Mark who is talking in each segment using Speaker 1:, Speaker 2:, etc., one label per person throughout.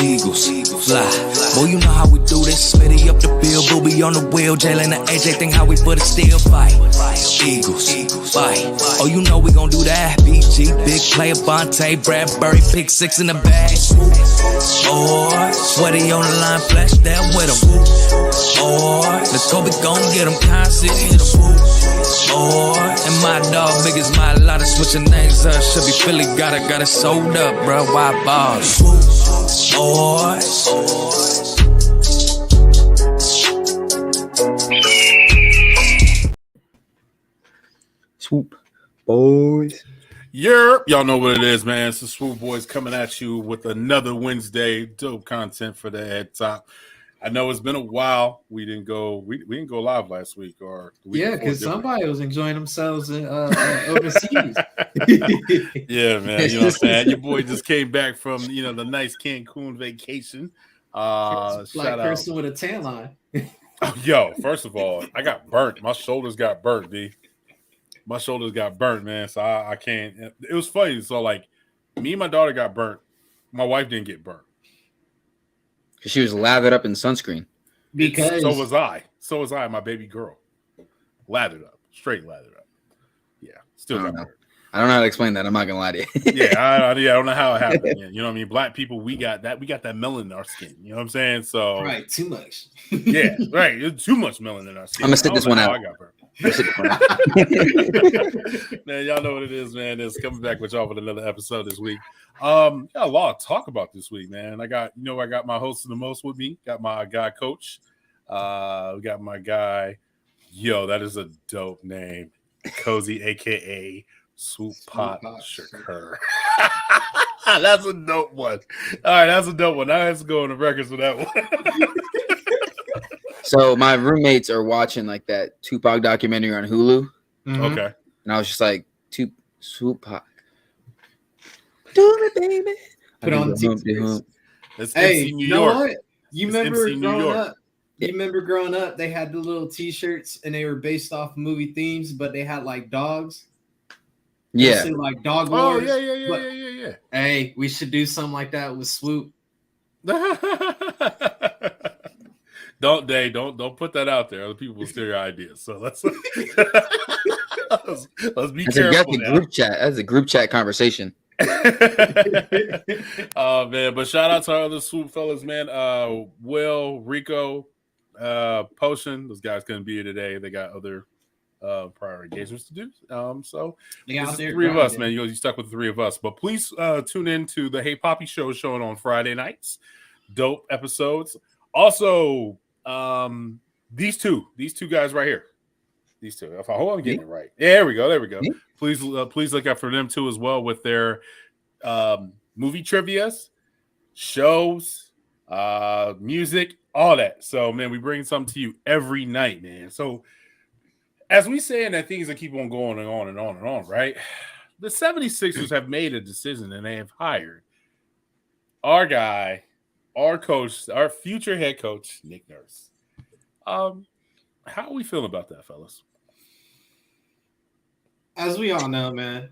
Speaker 1: Eagles, fly. Boy, you know how we do this. Smitty up the bill, Booby on the wheel. Jalen and AJ think how we put it still fight. Eagles, fight. Oh, you know we gon' do that. BG, big player, Bonte, Bradbury, pick 6 in the bag. Or sweaty on the line, flash that with him. Or the Kobe gon' get him, Constant hit him. Or and my dog, big as my lot of switching names up. Should be Philly, got it sold up, bro. Why balls? Or
Speaker 2: Swoop boys.
Speaker 3: Y'all know what it is, man. It's the Swoop Boys coming at you with another Wednesday. Dope content for the head top. I know it's been a while. We didn't go live last week or the week before,
Speaker 4: because somebody was enjoying themselves in overseas.
Speaker 3: Yeah, man. You know what I'm saying? Your boy just came back from the nice Cancun vacation.
Speaker 4: Black
Speaker 3: Shout
Speaker 4: person
Speaker 3: out.
Speaker 4: with a tan line.
Speaker 3: Yo, first of all, I got burnt. My shoulders got burnt, B. My shoulders got burnt, man. So I can't. It was funny. So like, me and my daughter got burnt. My wife didn't get burnt.
Speaker 2: Because she was lathered up in sunscreen.
Speaker 4: Because
Speaker 3: so was I. So was I. My baby girl, lathered up, straight lathered up. Yeah, still got burnt.
Speaker 2: I don't know how to explain that. I'm not gonna lie to you.
Speaker 3: I don't know how it happened. Yeah, you know what I mean? Black people, we got that melanin in our skin. You know what I'm saying? So
Speaker 4: right, too much.
Speaker 3: Yeah, right. It's too much melanin in our skin.
Speaker 2: I'm gonna stick this one out.
Speaker 3: I got burnt. Man, y'all know what it is, man. It's coming back with y'all with another episode this week. Got a lot to talk about this week, man. I got my host of the most with me. Got my guy Coach. Got my guy. Yo, that is a dope name. Cozy, aka Swoop Pot Shakur. That's a dope one. All right, that's a dope one. Now let's go on the records for that one.
Speaker 2: So my roommates are watching like that Tupac documentary on Hulu.
Speaker 4: Mm-hmm.
Speaker 3: Okay.
Speaker 2: And I was just like, Swoop Pot. Do it, baby.
Speaker 4: Put on the
Speaker 3: It's
Speaker 4: hey,
Speaker 3: MC New
Speaker 4: you know
Speaker 3: York.
Speaker 4: what? You remember
Speaker 3: MC New
Speaker 4: growing
Speaker 3: York.
Speaker 4: up? You remember growing up, they had the little T-shirts and they were based off movie themes, but they had like dogs.
Speaker 2: Yeah.
Speaker 4: Say, like Dog
Speaker 3: Oh,
Speaker 4: Wars.
Speaker 3: yeah.
Speaker 4: Hey, we should do something like that with Swoop.
Speaker 3: Don't put that out there. Other people will steal your ideas. So let's be careful.
Speaker 2: That's a group chat conversation.
Speaker 3: Oh man, but shout out to our other Swoop fellas, man. Will, Rico, Potion. Those guys couldn't be here today. They got other prior engagements to do. So it's three of us, man. You stuck with the three of us. But please tune in to the Hey Poppy Show showing on Friday nights. Dope episodes. Also, these two guys right here. These two. If I hold on, I'm getting it right. Yeah, there we go. Yeah. Please look out for them too as well with their movie trivias, shows, music, all that. So man, we bring something to you every night, man. So as we say, and that things that keep on going and on and on and on, right? The 76ers have made a decision and they have hired our guy, our coach, our future head coach, Nick Nurse. How are we feeling about that, fellas?
Speaker 4: As we all know, man,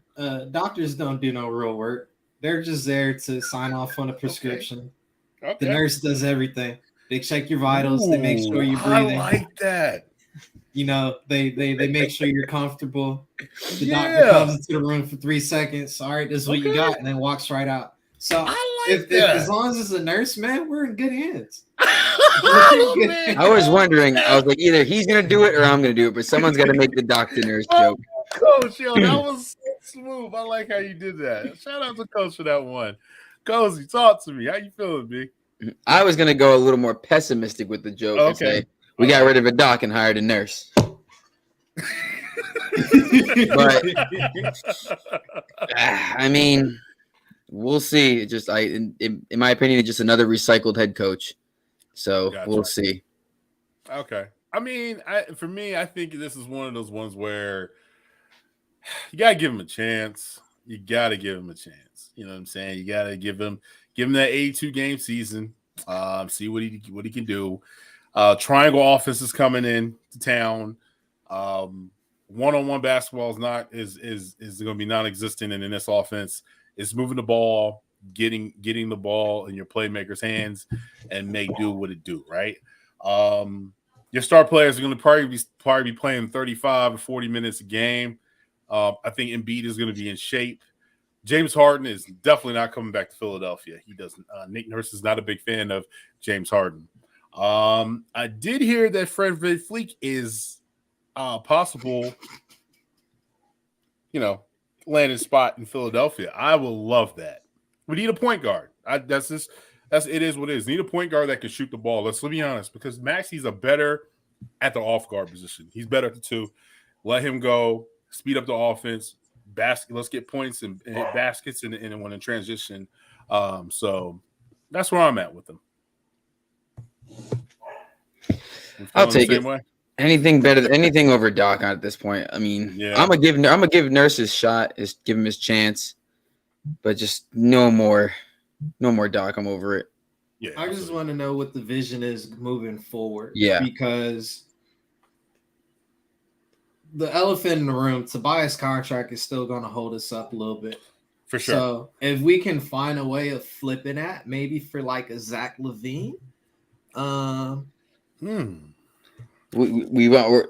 Speaker 4: doctors don't do no real work. They're just there to sign off on a prescription. Okay. The nurse does everything. They check your vitals. They make sure you're breathing.
Speaker 3: I like that.
Speaker 4: You know, they make sure you're comfortable. The doctor comes into the room for 3 seconds. All right, this is what you got, and then walks right out. So if as long as it's a nurse, man, we're in good hands.
Speaker 2: I was wondering. I was like, either he's gonna do it or I'm gonna do it, but someone's got to make the doctor nurse joke.
Speaker 3: Coach, yo, that was so smooth. I like how you did that. Shout out to Coach for that one. Cozy, talk to me. How you feeling, B?
Speaker 2: I was gonna go a little more pessimistic with the joke and say we got rid of a doc and hired a nurse. But I mean, we'll see. It just in my opinion, it's just another recycled head coach. So we'll see.
Speaker 3: Okay. I mean, for me, I think this is one of those ones where you gotta give him a chance. You gotta give him a chance. You know what I'm saying? You gotta give him that 82 game season. See what he can do. Triangle offense is coming in to town. One-on-one basketball is going to be non-existent in this offense. It's moving the ball. getting the ball in your playmakers' hands and make do what it do, right? Your star players are going to probably be playing 35 or 40 minutes a game. I think Embiid is going to be in shape. James Harden is definitely not coming back to Philadelphia. He doesn't. Nick Nurse is not a big fan of James Harden. I did hear that Fred VanVleet is possible, landing spot in Philadelphia. I will love that. We need a point guard. It is what it is. We need a point guard that can shoot the ball. Let's be honest, because Maxi's better at the off guard position. He's better at the two. Let him go. Speed up the offense. Let's get points and hit baskets and when in transition. So that's where I'm at with them.
Speaker 2: I'll take it. Way? Anything better than anything over Doc at this point. I mean, I'm gonna give Nurse his shot, give him his chance, but just no more Doc. I'm over it.
Speaker 4: Yeah, I just want to know what the vision is moving forward.
Speaker 2: Yeah,
Speaker 4: because the elephant in the room, Tobias' contract is still going to hold us up a little bit.
Speaker 3: For sure.
Speaker 4: So if we can find a way of flipping that, maybe for like a Zach LaVine.
Speaker 2: We're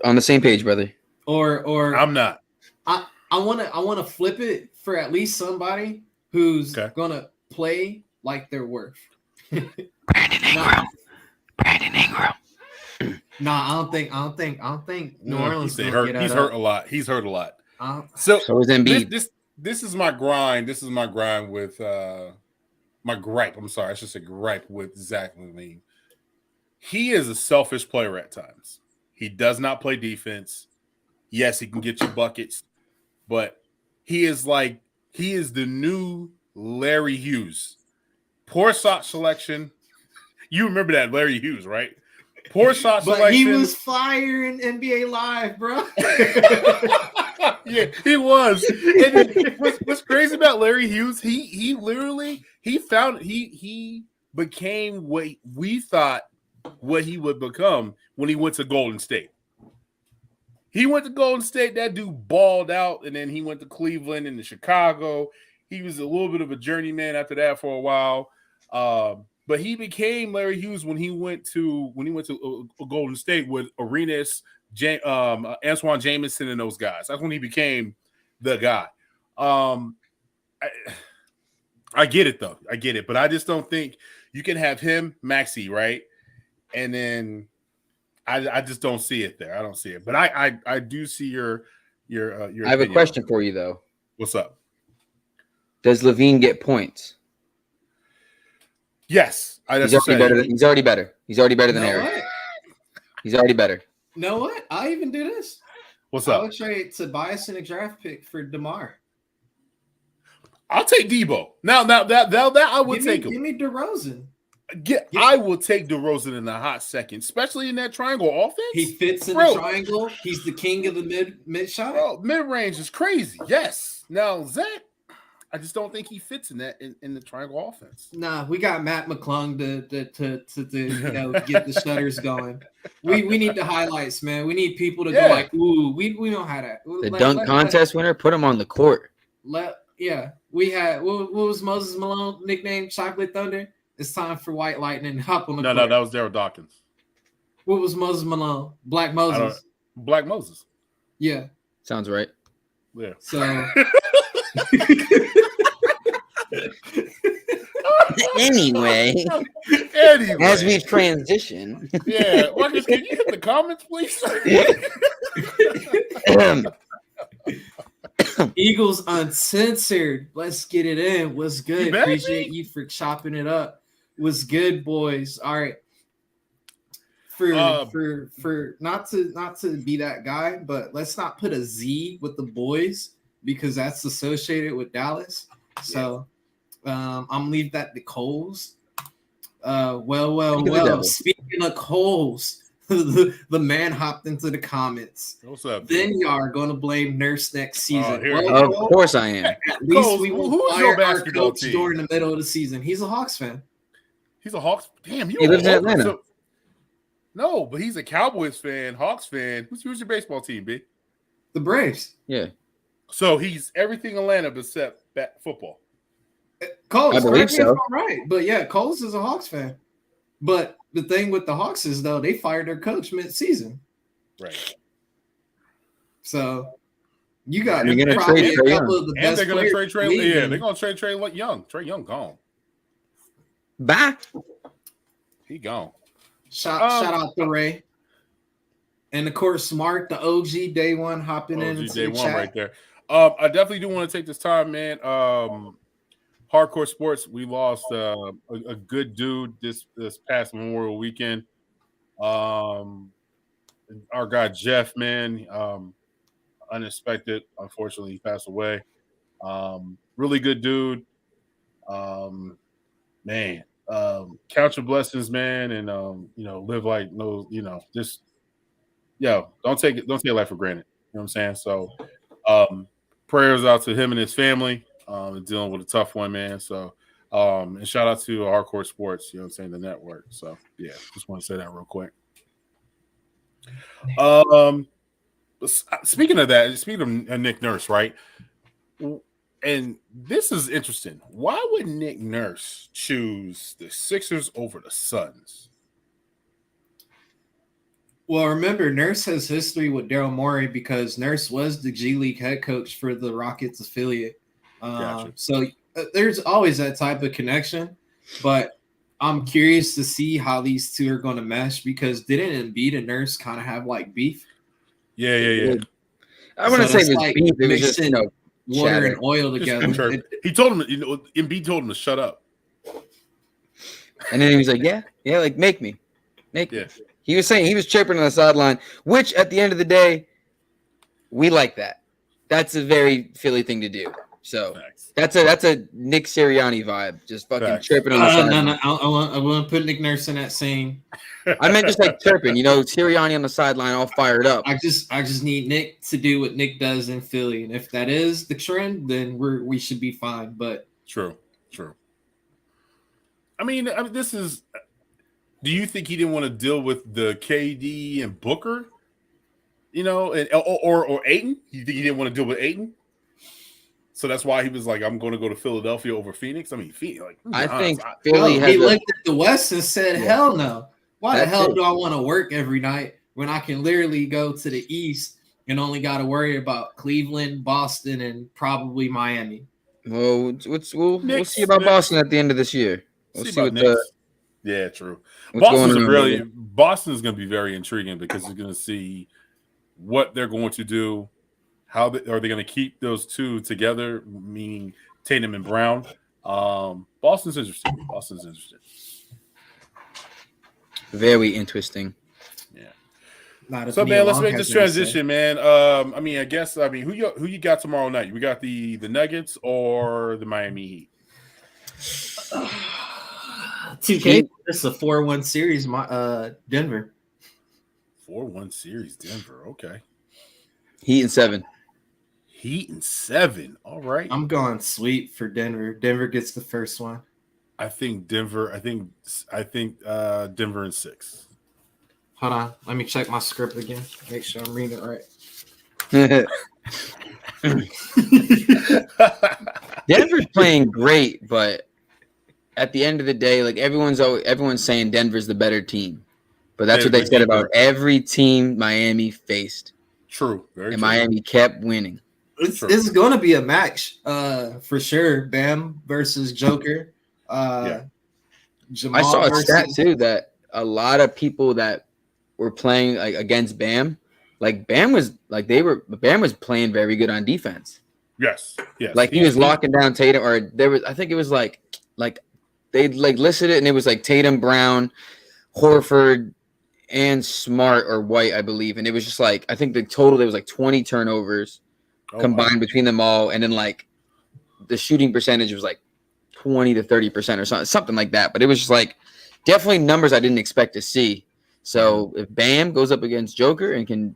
Speaker 2: on the same page, brother.
Speaker 4: Or
Speaker 3: I'm not.
Speaker 4: I want to flip it for at least somebody who's gonna play like they're worth.
Speaker 2: Brandon Ingram.
Speaker 4: Nah, I don't think New Orleans
Speaker 3: he's hurt a lot. He's hurt a lot. So
Speaker 2: is Embiid.
Speaker 3: This is my grind. This is my grind with my gripe. I'm sorry, I should say gripe with Zach LaVine. He is a selfish player at times. He does not play defense. Yes, he can get you buckets, but he is the new Larry Hughes. Poor shot selection. You remember that Larry Hughes, right? Poor shot selection.
Speaker 4: But he was fire in NBA Live, bro.
Speaker 3: Yeah, he was. And what's crazy about Larry Hughes? He literally became what we thought what he would become when he went to Golden State. He went to Golden State. That dude balled out, and then he went to Cleveland and to Chicago. He was a little bit of a journeyman after that for a while. But he became Larry Hughes when he went to Golden State with Arenas, Antoine Jameson, and those guys. That's when he became the guy. I get it though. I get it, but I just don't think you can have him, Maxey, right? And then I just don't see it there. I don't see it, but I do see your. I
Speaker 2: have a question for you though.
Speaker 3: What's up?
Speaker 2: Does LaVine get points?
Speaker 3: Yes,
Speaker 2: he's already better. He's already better than Harry. He's already better.
Speaker 4: Know what? I even do this.
Speaker 3: What's up?
Speaker 4: I would trade Tobias in a draft pick for DeMar.
Speaker 3: I'll take Debo. Now that I would take him.
Speaker 4: Give me DeRozan.
Speaker 3: I will take DeRozan in a hot second, especially in that triangle offense.
Speaker 4: He fits in the triangle. He's the king of the mid shot.
Speaker 3: Bro, mid range is crazy. Yes. Now Zach, I just don't think he fits in that in the triangle offense.
Speaker 4: Nah, we got Matt McClung to get the shutters going. We need the highlights, man. We need people to go like, ooh, we know how to.
Speaker 2: The dunk contest winner, put him on the court.
Speaker 4: We had what was Moses Malone nicknamed Chocolate Thunder? It's time for White Lightning. Hop on the court.
Speaker 3: No, that was Daryl Dawkins.
Speaker 4: What was Moses Malone? Black Moses.
Speaker 3: Black Moses.
Speaker 4: Yeah.
Speaker 2: Sounds right.
Speaker 3: Yeah.
Speaker 4: So
Speaker 2: Anyway, as we transition.
Speaker 3: Yeah. Marcus, can you hit the comments, please?
Speaker 4: Eagles Uncensored. Let's get it in. What's good? Appreciate you for chopping it up. What's good, boys? All right. For not to be that guy, but let's not put a Z with the boys because that's associated with Dallas. So I'm leave that to Coles. Well. Speaking of Coles, the man hopped into the comments.
Speaker 3: What's up?
Speaker 4: Then y'all are going to blame Nurse next season.
Speaker 2: Of course I am.
Speaker 4: At least
Speaker 3: Coles,
Speaker 4: we will
Speaker 3: who's
Speaker 4: fire
Speaker 3: your
Speaker 4: our
Speaker 3: basketball
Speaker 4: coach
Speaker 3: team?
Speaker 4: during the middle of the season. He's a Hawks fan.
Speaker 3: He's a Hawks. Damn,
Speaker 2: he lives in Atlanta.
Speaker 3: No, but he's a Cowboys fan, Hawks fan. Who's your baseball team, B?
Speaker 4: The Braves.
Speaker 2: Yeah.
Speaker 3: So he's everything Atlanta except football.
Speaker 4: Coles,
Speaker 2: I believe so.
Speaker 4: I'm right, but yeah, Coles is a Hawks fan. But the thing with the Hawks is though they fired their coach mid-season,
Speaker 3: right?
Speaker 4: So you got
Speaker 2: probably
Speaker 4: a couple of the best
Speaker 3: they're going to trade Trey. Yeah, they're going to trade Trey Young. Trey Young gone.
Speaker 2: Bye.
Speaker 3: He gone.
Speaker 4: Shout out to Ray. And of course, Mark, the OG day one, hopping in into the chat.
Speaker 3: Right there. I definitely do want to take this time, man. Hardcore Sports, we lost a good dude this past Memorial weekend. Our guy Jeff, man, unexpected. Unfortunately, he passed away. Really good dude. Man, count your blessings, man, and live like no, just don't take life for granted. You know what I'm saying? So, prayers out to him and his family. Dealing with a tough one, man. So, and shout out to Hardcore Sports. You know what I'm saying? The network. So, yeah, just want to say that real quick. Speaking of that, speaking of Nick Nurse, right? And this is interesting. Why would Nick Nurse choose the Sixers over the Suns?
Speaker 4: Well, remember, Nurse has history with Daryl Morey because Nurse was the G League head coach for the Rockets affiliate.
Speaker 3: Gotcha.
Speaker 4: So there's always that type of connection. But I'm curious to see how these two are going to mesh because didn't Embiid and Nurse kind of have like beef?
Speaker 3: Yeah.
Speaker 2: I wouldn't say it was
Speaker 4: like
Speaker 2: beef. It was just
Speaker 4: water and oil together.
Speaker 3: He told him, Embiid told him to shut up.
Speaker 2: And then he was like, yeah, like make me. He was saying he was chirping on the sideline, which at the end of the day, we like that. That's a very Philly thing to do. So that's a Nick Sirianni vibe, just fucking chirping on the sideline.
Speaker 4: No, I want to put Nick Nurse in that same.
Speaker 2: I meant just like chirping, Sirianni on the sideline, all fired up.
Speaker 4: I just need Nick to do what Nick does in Philly, and if that is the trend, then we should be fine. But
Speaker 3: true. I mean, this is. Do you think he didn't want to deal with the KD and Booker? Or Ayton? You think he didn't want to deal with Ayton? So that's why he was like, "I'm going to go to Philadelphia over Phoenix." I mean, Philly.
Speaker 2: I think Philly.
Speaker 4: He looked at the West and said, "Hell no! Why the hell do I want to work every night when I can literally go to the East and only got to worry about Cleveland, Boston, and probably Miami?"
Speaker 2: Well, we'll see about Boston at the end of this year. We'll see what the.
Speaker 3: Yeah, true. Boston is going to be very intriguing because you're going to see what they're going to do. How are they going to keep those two together, meaning Tatum and Brown? Boston's interesting.
Speaker 2: Very interesting.
Speaker 3: Yeah. So, man, let's make this transition, man. Who you got tomorrow night? We got the Nuggets or the Miami Heat?
Speaker 4: 2K. This is a 4-1 series. Denver.
Speaker 3: 4-1 series, Denver. Okay.
Speaker 2: Heat and 7.
Speaker 3: All right.
Speaker 4: I'm going sweep for Denver. Denver gets the first one.
Speaker 3: I think Denver in 6.
Speaker 4: Hold on. Let me check my script again. Make sure I'm reading it right.
Speaker 2: Denver's playing great, but at the end of the day, like everyone's saying Denver's the better team. But that's what they said about every team Miami faced.
Speaker 3: True. Very
Speaker 2: and
Speaker 3: true.
Speaker 2: Miami kept winning.
Speaker 4: It's going to be a match for sure. Bam versus Joker.
Speaker 2: Jamal I saw a stat too that a lot of people that were playing like against Bam, like Bam was playing very good on defense.
Speaker 3: Yes.
Speaker 2: Like he was locking down Tatum, or there was I think it was like they like listed it and it was like Tatum, Brown, Horford, and Smart or White, I believe, and it was just like I think the total there was like 20 turnovers combined between them all, and then like the shooting percentage was like 20 to 30% or something like that. But it was just like definitely numbers I didn't expect to see. So if Bam goes up against Joker and can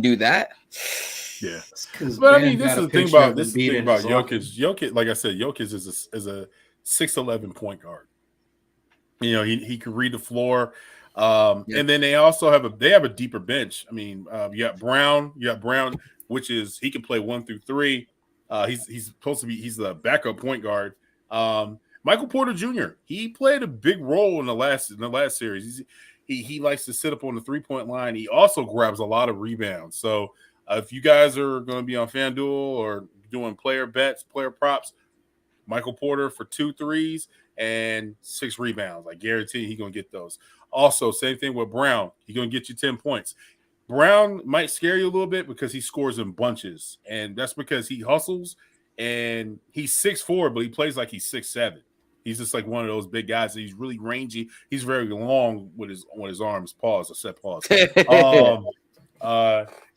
Speaker 2: do that,
Speaker 3: yeah. But I mean, this is the thing about Jokic. Jokic, like I said, Jokic is a 6'11" point guard. He can read the floor. And then they also have a deeper bench. I mean, you got Brown, which is he can play 1 through 3. He's supposed to be he's the backup point guard. Michael Porter Jr. He played a big role in the last series. He likes to sit up on the 3-point line. He also grabs a lot of rebounds. So if you guys are going to be on FanDuel or doing player bets, player props, Michael Porter for 2 threes and 6 rebounds. I guarantee he's going to get those. Also, same thing with Brown. He's going to get you 10 points. Brown might scare you a little bit because he scores in bunches, and that's because he hustles, and he's 6'4", but he plays like he's 6'7". He's just like one of those big guys. He's really rangy. He's very long with his arms. Pause. I said pause.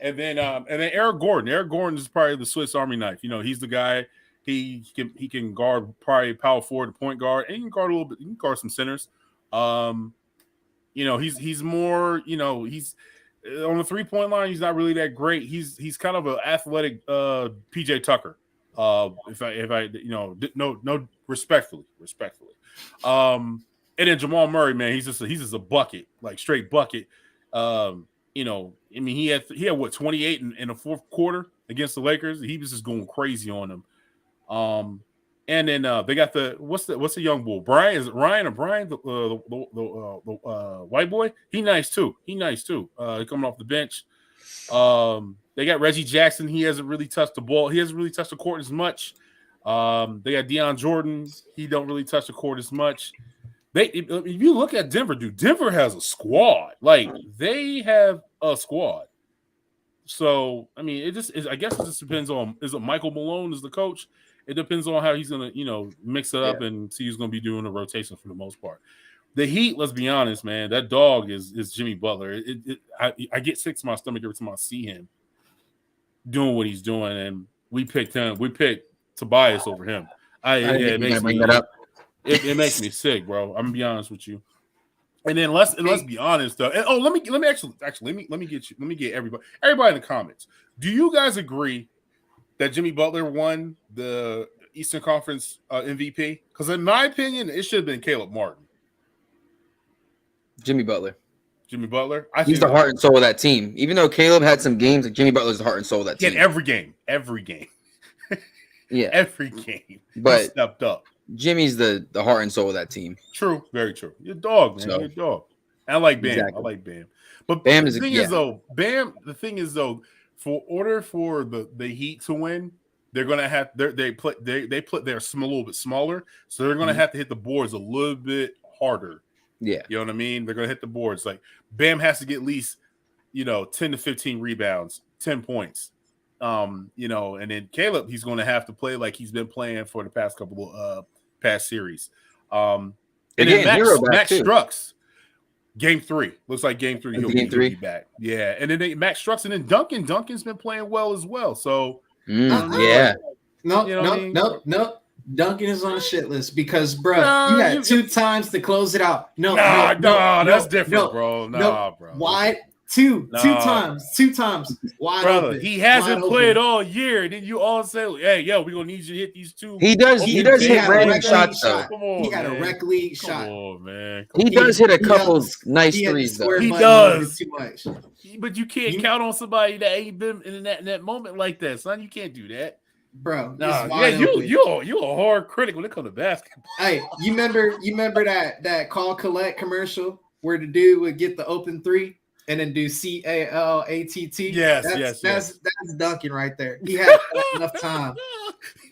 Speaker 3: And then Eric Gordon. Eric Gordon is probably the Swiss Army knife. He's the guy. He can guard probably power forward, point guard, and he can guard a little bit. He can guard some centers. He's more. He's on the 3-point line. He's not really that great. He's kind of an athletic PJ Tucker. If I no respectfully. And then Jamal Murray, man, he's just a bucket, like straight bucket. He had what 28 in the fourth quarter against the Lakers. He was just going crazy on them. And then they got what's the young bull? Brian, is it Ryan or Brian? The white boy? He nice too. Coming off the bench. They got Reggie Jackson. He hasn't really touched the ball. He hasn't really touched the court as much. They got Deion Jordan. He don't really touch the court as much. If you look at Denver, dude, Denver has a squad. Like, they have a squad. So, I mean, I guess it just depends on, is it Michael Malone as the coach? It depends on how he's going to, mix it up and see who's going to be doing the rotation for the most part. The Heat, let's be honest, man, that dog is Jimmy Butler. I get sick to my stomach every time I see him doing what he's doing, and we picked him. We picked Tobias over him. It makes me sick, bro. I'm gonna be honest with you. And then let's be honest though. And, let me get everybody in the comments. Do you guys agree that Jimmy Butler won the Eastern Conference MVP? Because in my opinion, it should have been Caleb Martin.
Speaker 2: Jimmy Butler.
Speaker 3: He's
Speaker 2: the heart and soul of that team. Even though Caleb had some games, like Jimmy Butler's the heart and soul of that team.
Speaker 3: Every game.
Speaker 2: Yeah,
Speaker 3: every game.
Speaker 2: But
Speaker 3: he stepped up.
Speaker 2: Jimmy's the heart and soul of that team.
Speaker 3: True, very true. You're a dog, man. You're a dog. I like Bam. Exactly. I like Bam. But the thing is though, for order for the Heat to win, they're gonna have they're a little bit smaller, so they're gonna have to hit the boards a little bit harder.
Speaker 2: Yeah,
Speaker 3: you know what I mean. They're gonna hit the boards. Like Bam has to get at least 10 to 15 rebounds, 10 points. And then Caleb, he's going to have to play like he's been playing for the past couple of past series. And then Max Strux, game 3 looks like game 3. He'll be back. Yeah, and then Max Strux, and then Duncan's been playing well as well. So
Speaker 2: yeah,
Speaker 4: no. Duncan is on a shit list because, bro, you had 2 times to close it out. No,
Speaker 3: that's different, bro. Bro.
Speaker 4: Why? Two times. Wide
Speaker 3: brother,
Speaker 4: open.
Speaker 3: He hasn't played all year. And then you all say, "Hey, yo, we're gonna need you to hit these 2."
Speaker 2: He does hit random shots though.
Speaker 4: Come on, he got a rec league shot.
Speaker 3: Come on, man.
Speaker 2: He does hit a couple nice threes though.
Speaker 3: He does. Too much. But you can't count on somebody that ain't been in that moment like that, son. You can't do that.
Speaker 4: Bro,
Speaker 3: you a hard critic when it comes to basketball.
Speaker 4: Hey, you remember that call collect commercial where the dude would get the open 3 and then do CALATT?
Speaker 3: Yes.
Speaker 4: That's Duncan right there. He had enough time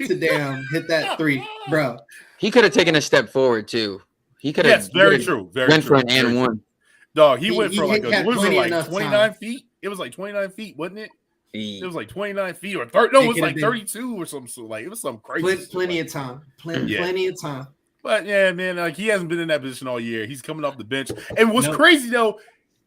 Speaker 4: to hit that 3, bro.
Speaker 2: He could have taken a step forward too. He could have.
Speaker 3: Yes, very true.
Speaker 2: Went for an and one.
Speaker 3: Dog, he went for like 29 feet. It was like 29 feet, wasn't it? It was like 29 feet or 30. No, it was like 32 or something. So like it was some crazy.
Speaker 4: Plenty of time. Plenty of time.
Speaker 3: But yeah, man, like he hasn't been in that position all year. He's coming off the bench. And what's crazy though,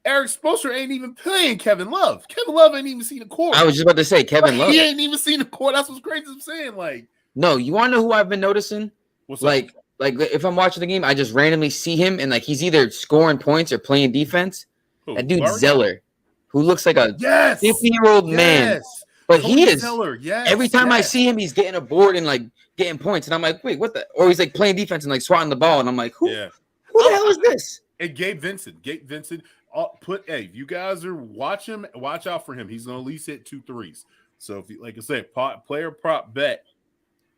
Speaker 3: Eric Spoelstra ain't even playing Kevin Love. Kevin Love ain't even seen the court.
Speaker 2: I was just about to say Kevin Love.
Speaker 3: He ain't even seen the court. That's what's crazy. I'm saying, like,
Speaker 2: no, you want to know who I've been noticing?
Speaker 3: What's
Speaker 2: like,
Speaker 3: up?
Speaker 2: Like if I'm watching the game, I just randomly see him and like he's either scoring points or playing defense.
Speaker 3: Who?
Speaker 2: That dude
Speaker 3: Murray?
Speaker 2: Zeller, who looks like a 50-year-old man. But
Speaker 3: Tony
Speaker 2: he is.
Speaker 3: Zeller,
Speaker 2: Every time I see him, he's getting a board and like getting points, and I'm like, wait, what the? Or he's like playing defense and like swatting the ball, and I'm like, who the hell is this?
Speaker 3: And Gabe Vincent. If you guys are watch out for him. He's gonna at least hit 2 threes. So if you, like I said, player prop bet,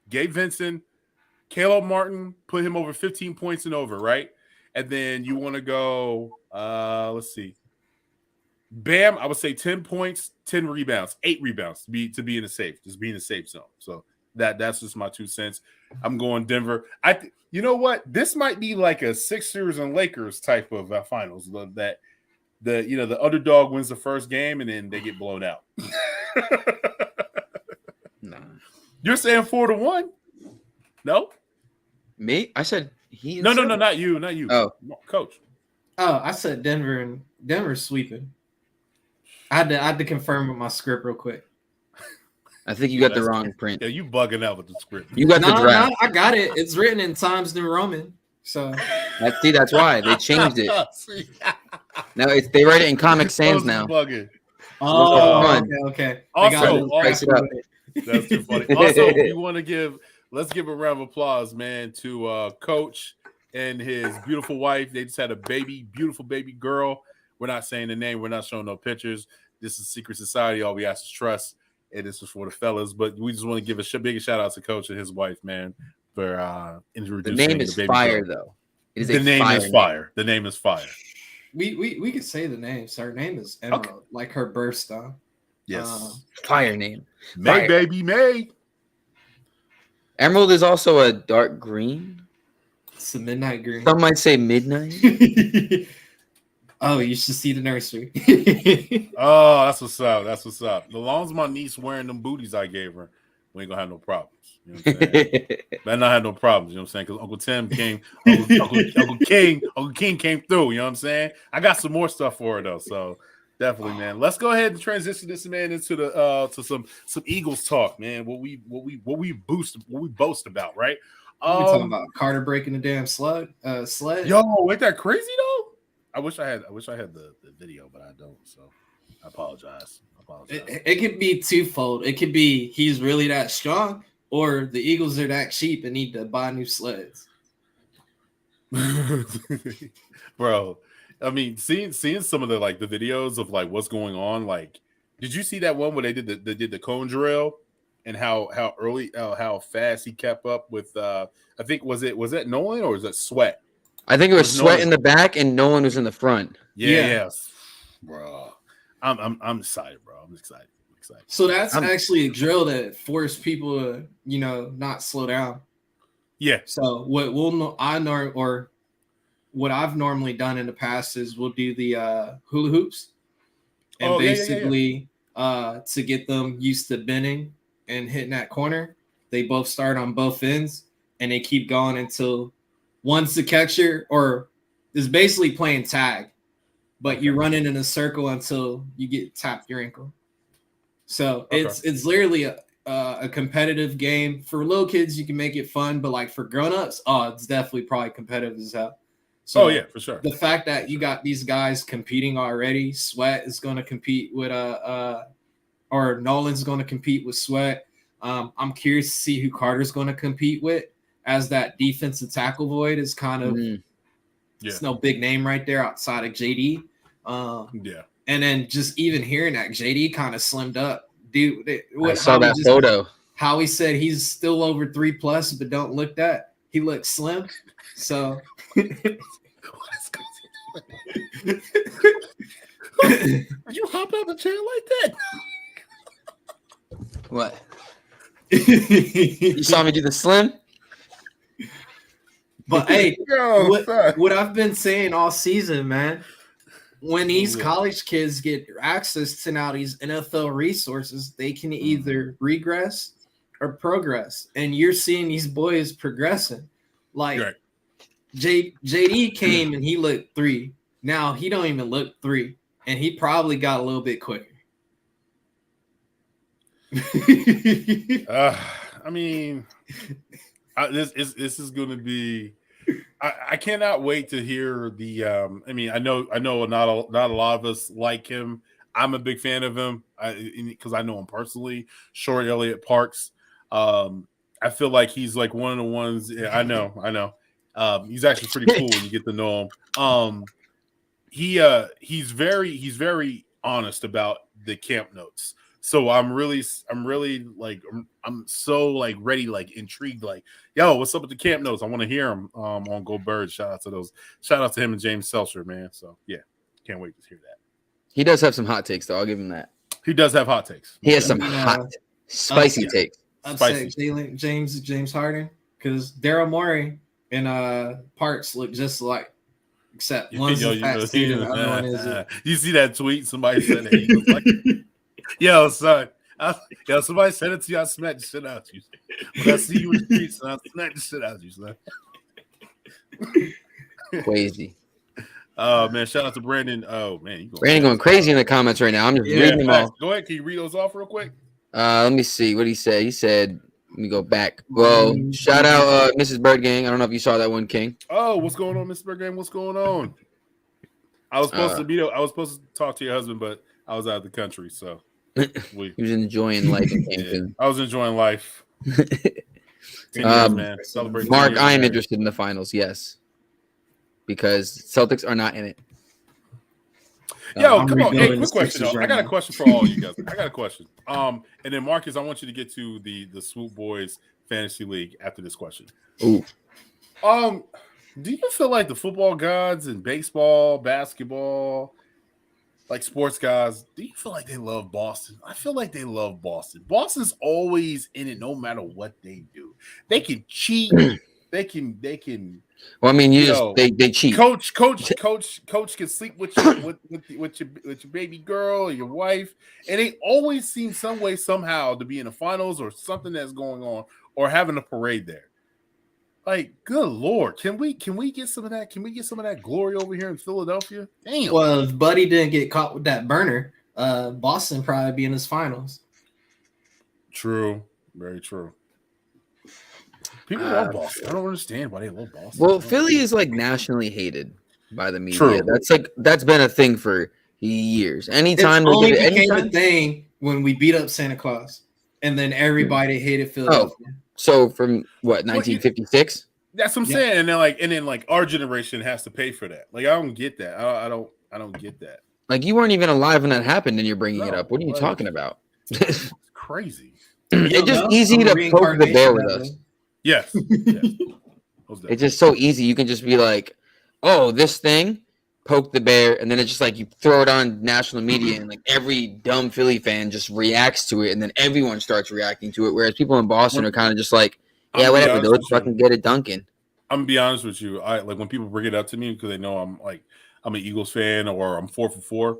Speaker 3: Gabe Vincent, Caleb Martin, put him over 15 points and over, right? And then you want to go, let's see. Bam, I would say 10 points, 10 rebounds, 8 rebounds to be in the safe, just be in the safe zone. So that's just my 2 cents. I'm going Denver. You know what? This might be like a Sixers and Lakers type of finals. That the underdog wins the first game and then they get blown out.
Speaker 2: Nah.
Speaker 3: You're saying 4-1? No?
Speaker 2: Me? I said he.
Speaker 3: No, not you.
Speaker 2: Oh,
Speaker 3: Coach.
Speaker 4: Oh, I said Denver, and Denver's sweeping. I had to confirm with my script real quick.
Speaker 2: I think you got the wrong print.
Speaker 3: Yeah, you bugging out with the script.
Speaker 2: You got the draft.
Speaker 4: No, I got it. It's written in Times New Roman. So
Speaker 2: that's why they changed it. Now they write it in Comic Sans now.
Speaker 3: Bugging.
Speaker 4: Oh, okay.
Speaker 3: Also, that's too funny. Also, let's give a round of applause, man, to Coach and his beautiful wife. They just had a beautiful baby girl. We're not saying the name. We're not showing no pictures. This is secret society. All we ask is trust. And this is for the fellas. But we just want to give a big shout out to Coach and his wife, man, for introducing
Speaker 2: the name is
Speaker 3: baby
Speaker 2: fire,
Speaker 3: girl.
Speaker 2: though.
Speaker 3: The name is fire. The name is fire.
Speaker 4: We could say the name. So her name is Emerald, like her birthstone.
Speaker 3: Yes.
Speaker 2: Fire name.
Speaker 3: May, baby, May.
Speaker 2: Emerald is also a dark green.
Speaker 4: It's a midnight green.
Speaker 2: Some might say midnight.
Speaker 4: Oh, you should see the nursery.
Speaker 3: Oh, that's what's up. That's what's up. As long as my niece wearing them booties I gave her, we ain't gonna have no problems. You know what I'm saying? Better not have no problems. You know what I'm saying? Because Uncle Tim came, Uncle King came through. You know what I'm saying? I got some more stuff for her though. So definitely, man. Let's go ahead and transition this man into the to some Eagles talk, man. What we boast about, right?
Speaker 4: We talking about Carter breaking the damn sled.
Speaker 3: Yo, ain't that crazy though? I wish I had the video, but I don't. So I apologize.
Speaker 4: It could be twofold. It could be he's really that strong, or the Eagles are that cheap and need to buy new sleds.
Speaker 3: Bro, I mean, seeing some of the the videos of what's going on. Like, did you see that one where they did the cone drill and how fast he kept up with? I think was that Nolan or was that Sweat?
Speaker 2: I think it was Sweat in the back and Nolan was in the front.
Speaker 3: Yes, bro. I'm excited, bro. I'm excited.
Speaker 4: So that's actually a drill that forced people to, not slow down.
Speaker 3: Yeah.
Speaker 4: So what I've normally done in the past is we'll do the hula hoops, and basically to get them used to bending and hitting that corner, they both start on both ends and they keep going until one's the catcher or is basically playing tag, but you're running in a circle until you get tapped your ankle. So it's literally a competitive game. For little kids, you can make it fun, but for grown-ups, it's definitely probably competitive as hell. So
Speaker 3: for sure.
Speaker 4: The fact that you got these guys competing already, Sweat is going to compete with or Nolan's going to compete with Sweat. I'm curious to see who Carter's going to compete with, as that defensive tackle void is kind of it's no big name right there outside of JD. And then just even hearing that JD kind of slimmed up, dude.
Speaker 2: I saw that photo.
Speaker 4: How he said he's still over 3+, but don't look that he looks slim. So
Speaker 3: you hop out the chair like that?
Speaker 2: What? You saw me do the slim?
Speaker 4: But hey, what I've been saying all season, man, when these college kids get access to now these NFL resources, they can either regress or progress. And you're seeing these boys progressing. JD came and he looked 3. Now he don't even look 3. And he probably got a little bit quicker.
Speaker 3: I mean, this is going to be. I cannot wait to hear the. I mean, I know, not a lot of us like him. I'm a big fan of him because I know him personally. Short Elliott Parks. I feel like he's one of the ones. I know. He's actually pretty cool when you get to know him. He's very honest about the camp notes. So I'm really like I'm so like ready, like intrigued, like, yo, what's up with the camp notes? I want to hear him on Go Birds. Shout out to him and James Seltzer, man. So yeah, can't wait to hear that.
Speaker 2: He does have some hot takes, though. I'll give him that.
Speaker 3: He does have hot takes.
Speaker 2: He has some hot, spicy takes.
Speaker 4: Upset James Harden because Daryl Morey and Parks look just alike, except one's a fat suit and the other one is.
Speaker 3: You see that tweet? Somebody said that he was like, "Yo, son." Somebody said it to you. I smacked the shit out of you. When I see you in the streets, I smack the shit out of you, son.
Speaker 2: Crazy.
Speaker 3: Man, shout out to Brandon. Oh man,
Speaker 2: Brandon going crazy in the comments right now. I'm just reading them all.
Speaker 3: Go ahead. Can you read those off real quick?
Speaker 2: Let me see what he said. He said, "Let me go back." Well, shout out Mrs. Bird Gang. I don't know if you saw that one, King.
Speaker 3: Oh, what's going on, Mrs. Bird Gang? What's going on? I was supposed to talk to your husband, but I was out of the country, so
Speaker 2: he was enjoying life.
Speaker 3: I was enjoying life. 10 years, man. Celebrate.
Speaker 2: Mark, I am interested in the finals. Yes, because Celtics are not in it.
Speaker 3: Yo, come on. Hey, quick question. I got a question for all you guys. I got a question. And then Marcus, I want you to get to the Swoop Boys Fantasy League after this question.
Speaker 2: Ooh.
Speaker 3: Do you feel like the football gods and baseball, basketball, like sports guys, do you feel like they love Boston? I feel like they love Boston. Boston's always in it no matter what they do. They can cheat. They can.
Speaker 2: Well, I mean, they cheat.
Speaker 3: Coach can sleep with your baby girl or your wife, and they always seem some way somehow to be in the finals or something that's going on or having a parade there. Like, good Lord, can we get some of that? Can we get some of that glory over here in Philadelphia? Damn.
Speaker 4: Well, if Buddy didn't get caught with that burner, Boston probably be in his finals.
Speaker 3: True, very true. People love Boston. I don't understand why they love Boston.
Speaker 2: Well, Philly is like nationally hated by the media. True. That's been a thing for years. Anytime
Speaker 4: it only became a thing when we beat up Santa Claus, and then everybody hated Philadelphia.
Speaker 2: Oh, so from what 1956?
Speaker 3: That's what I'm saying. And then our generation has to pay for that. Like, I don't get that. I don't get that.
Speaker 2: Like, you weren't even alive when that happened, and you're bringing it up. What are you talking about?
Speaker 3: It's crazy.
Speaker 2: It's just easy to poke the bear with us.
Speaker 3: Yes.
Speaker 2: It's just so easy. You can just be like, "Oh, this thing," poke the bear, and then it's just like you throw it on national media, and like every dumb Philly fan just reacts to it, and then everyone starts reacting to it. Whereas people in Boston are kind of just like, "Yeah, whatever. Let's fucking get it dunking."
Speaker 3: I'm gonna be honest with you. I like when people bring it up to me because they know I'm an Eagles fan or I'm 4 for 4.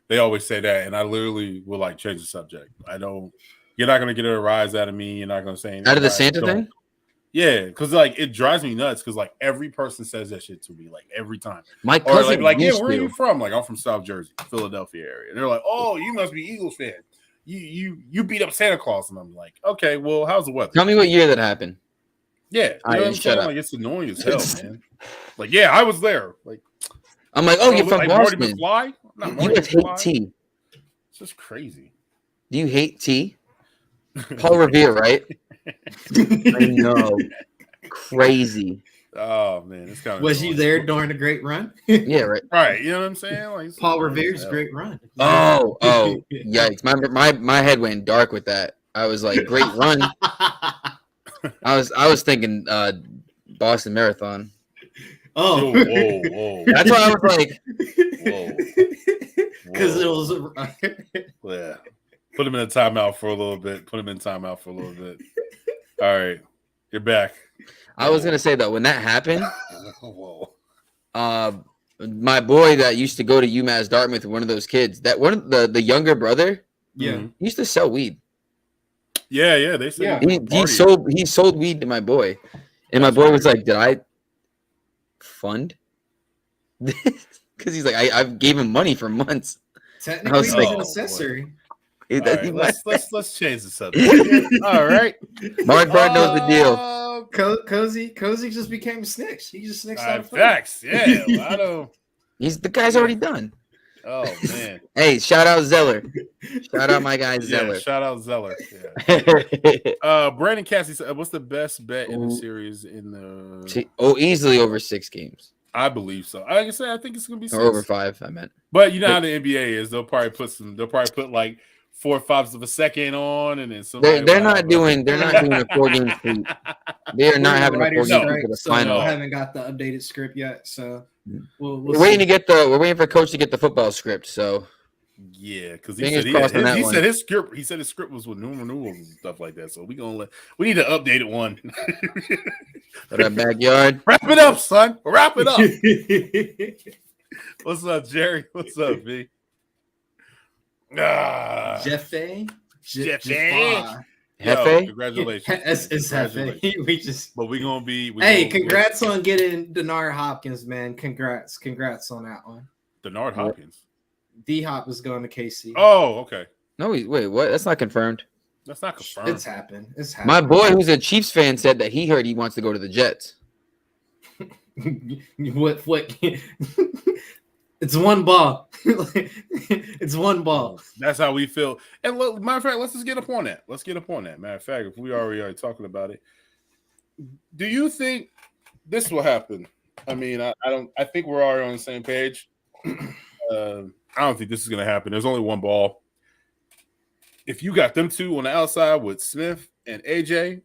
Speaker 3: They always say that, and I literally will like change the subject. You're not gonna get a rise out of me. You're not gonna say anything
Speaker 2: out of the Santa thing.
Speaker 3: Yeah, because like it drives me nuts because like every person says that shit to me like every time.
Speaker 2: My cousin
Speaker 3: like yeah, where are you from? Like, I'm from South Jersey, Philadelphia area. And they're like, oh, you must be Eagles fan. You beat up Santa Claus, and I'm like, okay, well, how's the weather?
Speaker 2: Tell me what year that happened.
Speaker 3: Yeah, you know what I'm saying? Like, it's annoying as hell, man. Like, yeah, I was there. Like,
Speaker 2: I'm like, oh, you're from
Speaker 3: like
Speaker 2: Boston.
Speaker 3: You
Speaker 2: just hate tea.
Speaker 3: It's just crazy.
Speaker 2: Do you hate tea? Paul Revere, right? I know. Crazy.
Speaker 3: Oh man, it's kind of.
Speaker 4: Was you there during the Great Run?
Speaker 2: Yeah, right.
Speaker 3: Right, you know what I'm saying? Like,
Speaker 4: Paul Revere's Great Run.
Speaker 2: Oh, yikes! My head went dark with that. I was like, Great Run. I was thinking Boston Marathon.
Speaker 4: Oh,
Speaker 3: whoa.
Speaker 2: That's why I was like,
Speaker 3: whoa.
Speaker 4: Because it was.
Speaker 3: Yeah. Put him in a timeout for a little bit. All right. You're back.
Speaker 2: I was gonna say though, when that happened, my boy that used to go to UMass Dartmouth, one of those kids, that one of the younger brother,
Speaker 4: he
Speaker 2: used to sell weed.
Speaker 3: Yeah, they said
Speaker 2: he sold weed to my boy, and my boy was like, "Did I fund?" Because he's like, I gave him money for months.
Speaker 4: Technically, he's an accessory.
Speaker 3: Right, let's change the subject. All right,
Speaker 2: Mark Bird knows the deal.
Speaker 4: Cozy just became a snitch. He just snitched out of
Speaker 3: facts. Yeah, I don't.
Speaker 2: The guy's already done.
Speaker 3: Oh man!
Speaker 2: Hey, shout out Zeller. Shout out my guy Zeller.
Speaker 3: Yeah, shout out Zeller. Yeah. Brandon Cassie said, "What's the best bet in the series in the?"
Speaker 2: Easily over 6 games.
Speaker 3: I believe so. Like I said, I think it's gonna be 6.
Speaker 2: Or over 5. I meant.
Speaker 3: But you know how the NBA is. They'll probably put like 4/5 of a second on, and then
Speaker 2: they're not doing a 4-game sweep. They are not having a 4-game sweep for the final.
Speaker 4: I haven't got the updated script yet, so
Speaker 2: we're waiting for coach to get the football script. So
Speaker 3: yeah, because he said his script was with new renewals and stuff like that. So we need to update it one.
Speaker 2: For that backyard.
Speaker 3: Wrap it up, son. Wrap it up. What's up, Jerry? What's up, B?
Speaker 4: Jeffe.
Speaker 2: Hefe?
Speaker 3: Congratulations.
Speaker 4: It's Hefe.
Speaker 3: But we're gonna be.
Speaker 4: Congrats on getting DeAndre Hopkins, man. Congrats on that one.
Speaker 3: DeAndre Hopkins.
Speaker 4: D-Hop was going to KC.
Speaker 3: Oh, okay.
Speaker 2: No, wait, what? That's not confirmed.
Speaker 3: That's not confirmed.
Speaker 4: It's happened.
Speaker 2: My boy, who's a Chiefs fan, said that he heard he wants to go to the Jets.
Speaker 4: What? It's one ball. It's one ball.
Speaker 3: That's how we feel. And look, matter of fact, let's just get up on that. Matter of fact, if we already talking about it, do you think this will happen? I mean, I don't. I think we're already on the same page. I don't think this is going to happen. There's only one ball. If you got them two on the outside with Smith and AJ,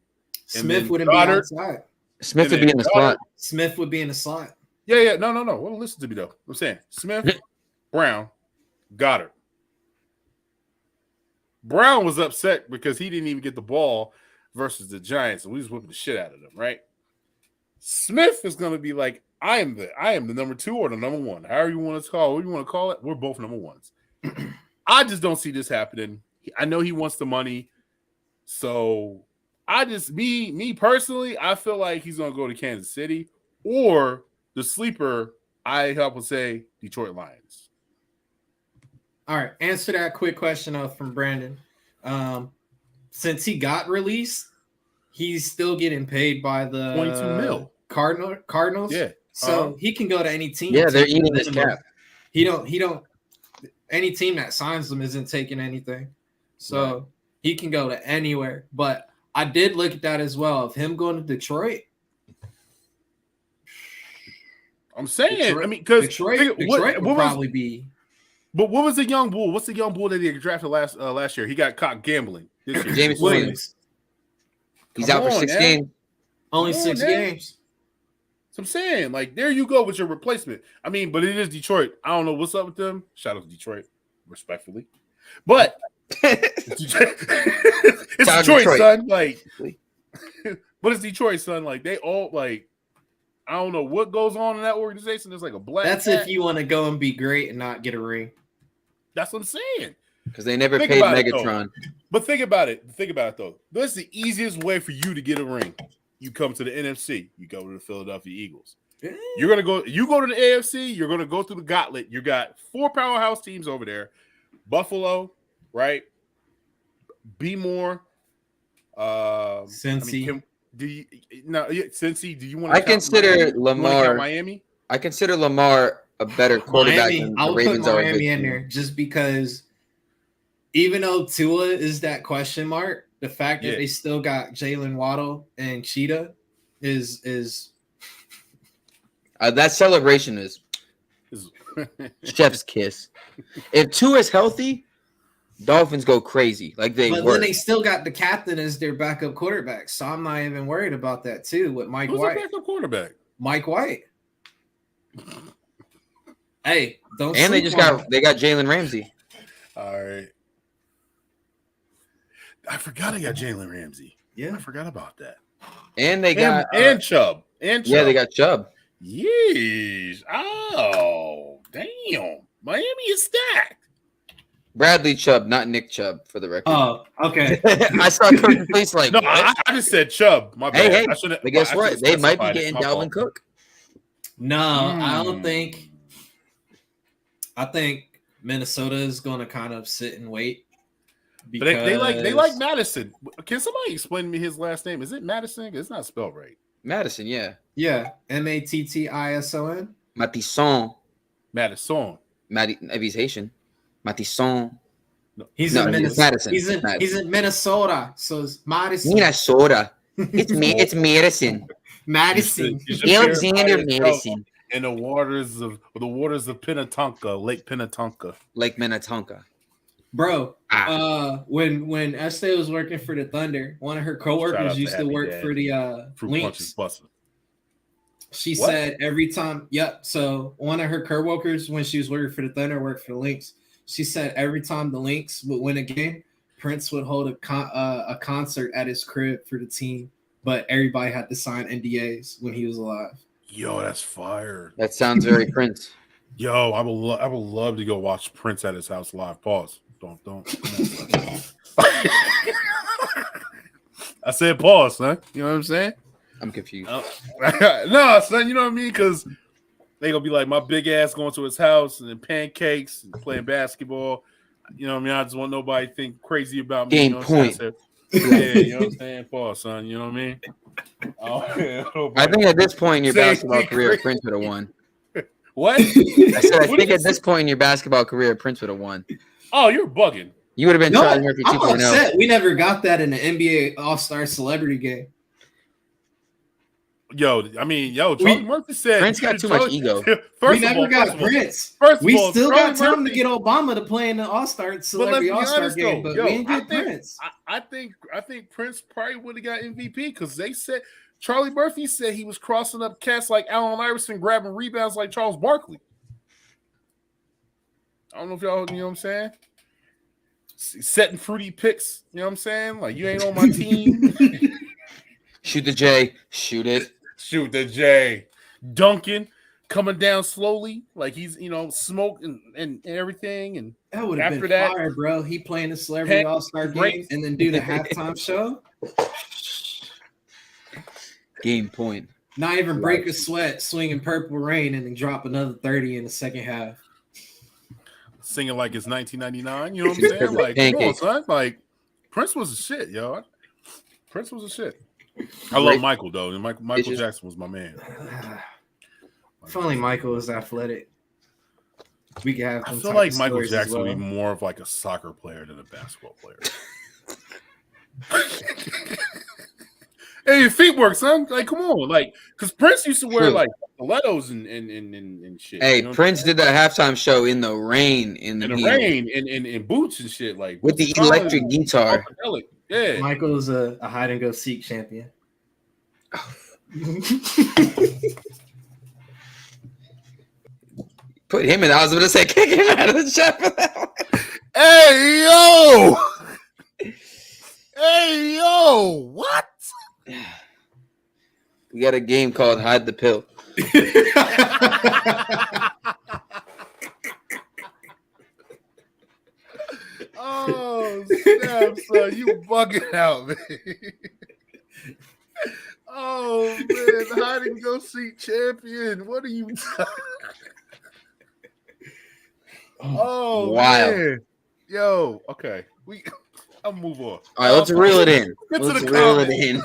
Speaker 4: Smith wouldn't be outside.
Speaker 2: Smith would be in the slot.
Speaker 4: Smith would be in the slot.
Speaker 3: Yeah. No. Well, listen to me, though. I'm saying Smith, Brown, Goddard. Brown was upset because he didn't even get the ball versus the Giants, and we was whipping the shit out of them, right? Smith is going to be like, I am the number 2 or the number 1. However you want to call it, what you want to call it, we're both number 1s. I just don't see this happening. I know he wants the money. So me personally, I feel like he's going to go to Kansas City, or the sleeper, I would say Detroit Lions.
Speaker 4: All right. Answer that quick question from Brandon. Since he got released, he's still getting paid by the
Speaker 3: 22 mil.
Speaker 4: Cardinals.
Speaker 3: Yeah.
Speaker 4: So he can go to any team.
Speaker 2: Yeah, they're eating his cap.
Speaker 4: He don't. Any team that signs him isn't taking anything, so he can go to anywhere. But I did look at that as well. Of him going to Detroit,
Speaker 3: I'm saying, I mean, because
Speaker 4: Detroit would probably be.
Speaker 3: But what was the young bull? What's the young bull that he drafted last year? He got caught gambling this year.
Speaker 2: James Williams. He's out for 6 games.
Speaker 4: Only 6 games.
Speaker 3: So I'm saying, like, there you go with your replacement. I mean, but it is Detroit. I don't know what's up with them. Shout out to Detroit, respectfully. But it's Detroit, son. Like, but it's Detroit, son. Like, they all, like, I don't know what goes on in that organization. There's like a black.
Speaker 4: That's if you want to go and be great and not get a ring.
Speaker 3: That's what I'm saying.
Speaker 2: Because they never paid Megatron.
Speaker 3: But think about it. Though. This is the easiest way for you to get a ring. You come to the NFC. You go to the Philadelphia Eagles. You go to the AFC. You're going to go through the gauntlet. You got 4 powerhouse teams over there. Buffalo, right? Be more.
Speaker 4: Cincy.
Speaker 3: Cincy. Do you want to?
Speaker 2: I consider Lamar.
Speaker 3: Miami.
Speaker 2: I consider Lamar a better quarterback than the Ravens are.
Speaker 4: Miami in there just because, even though Tua is that question mark, the fact that they still got Jalen Waddle and Cheetah is
Speaker 2: that celebration is chef's kiss. If Tua is healthy, Dolphins go crazy like they
Speaker 4: but
Speaker 2: were.
Speaker 4: Then they still got the captain as their backup quarterback, so I'm not even worried about that too. With Mike White,
Speaker 3: their backup quarterback?
Speaker 4: Mike White. Hey, don't.
Speaker 2: And they got Jalen Ramsey.
Speaker 3: All right. I forgot I got Jalen Ramsey.
Speaker 4: Yeah,
Speaker 3: I forgot about that.
Speaker 2: And they got
Speaker 3: Chubb.
Speaker 2: Yeah, they got Chubb.
Speaker 3: Yeesh. Oh, damn. Miami is stacked.
Speaker 2: Bradley Chubb, not Nick Chubb, for the record.
Speaker 4: Oh, okay.
Speaker 2: I saw Coach's face like,
Speaker 3: no, I just said Chubb. My bad.
Speaker 2: Hey, but guess what? They might be getting Dalvin Cook.
Speaker 4: No, I don't think. I think Minnesota is going to kind of sit and wait.
Speaker 3: But they like Madison. Can somebody explain to me his last name? Is it Madison? It's not spelled right.
Speaker 2: Madison, yeah.
Speaker 4: Yeah, Mattison.
Speaker 2: Madison.
Speaker 3: If
Speaker 2: he's Haitian. Madison.
Speaker 3: No.
Speaker 4: He's in Minnesota.
Speaker 2: Madison.
Speaker 4: He's in Minnesota, so it's Madison.
Speaker 2: Minnesota. It's Madison.
Speaker 4: Madison.
Speaker 2: Alexander Madison.
Speaker 3: In the waters of Penatonka, Lake Penatonka.
Speaker 2: Lake Minnetonka.
Speaker 4: Bro, when Estee was working for the Thunder, one of her coworkers used to work for the Lynx. She said every time, so one of her coworkers, when she was working for the Thunder, worked for the Lynx. She said every time the Lynx would win a game, Prince would hold a concert at his crib for the team, but everybody had to sign NDAs when he was alive.
Speaker 3: Yo, that's fire.
Speaker 2: That sounds very Prince.
Speaker 3: Yo, I would love to go watch Prince at his house live. Pause. Don't. I said pause, son. You know what I'm saying?
Speaker 2: I'm confused.
Speaker 3: No, son, you know what I mean? Because they gonna be like my big ass going to his house and then pancakes and playing basketball. You know what I mean? I just want nobody to think crazy about me.
Speaker 2: Game point.
Speaker 3: Yeah, you know what I'm saying? Pause, son. You know what I mean?
Speaker 2: I think at this point in your basketball career, Prince would have won.
Speaker 3: What?
Speaker 2: I said, I think at this point in your basketball career, Prince would have won.
Speaker 3: Oh, you're bugging.
Speaker 2: You would have been Charlie Murphy 2.0.
Speaker 4: I'm upset. We never got that in the NBA All-Star Celebrity Game.
Speaker 3: Charlie Murphy said
Speaker 2: Prince got too much ego.
Speaker 4: We never got Prince. We still got time to get Obama to play in the All-Star Celebrity All-Star Game, but we ain't get Prince.
Speaker 3: I think Prince probably would have got MVP because they said Charlie Murphy said he was crossing up cats like Allen Iverson, grabbing rebounds like Charles Barkley. I don't know if y'all, you know what I'm saying? Setting fruity picks, you know what I'm saying? Like, you ain't on my team.
Speaker 2: Shoot the J. Shoot it.
Speaker 3: Shoot the J. Duncan coming down slowly, like he's, smoke and everything. And
Speaker 4: that would have been fire, bro. He playing the Celebrity All-Star Game and then do the halftime show.
Speaker 2: Game point.
Speaker 4: Not even break a sweat, swinging Purple Rain, and then drop another 30 in the second half.
Speaker 3: Singing like it's 1999, you know what I'm saying? Like, come on, son. Like, Prince was a shit, yo. Prince was a shit. I love Michael, though. And Michael Jackson was my man.
Speaker 4: If only Michael was athletic. We could have.
Speaker 3: I feel like Michael Jackson would be more of like a soccer player than a basketball player. Hey, your feet work, son. Like, come on, like, because Prince used to wear like stilettos and shit.
Speaker 2: Hey, Prince did that halftime show in the rain, in the
Speaker 3: rain, and boots and shit, like
Speaker 2: with the electric guitar.
Speaker 3: Yeah,
Speaker 4: Michael's a hide and go seek champion.
Speaker 2: Put him in. I was going to say, kick him out of the chat for that one.
Speaker 3: Hey yo, hey yo, what?
Speaker 2: We got a game called Hide the Pill.
Speaker 3: Oh, snap, son. You bugging out, man. Oh, man. Hide and go seek champion. What are you talking? Oh, wow. Man. Yo, okay. I'll move on.
Speaker 2: All right, let's reel it in. Let's reel it in.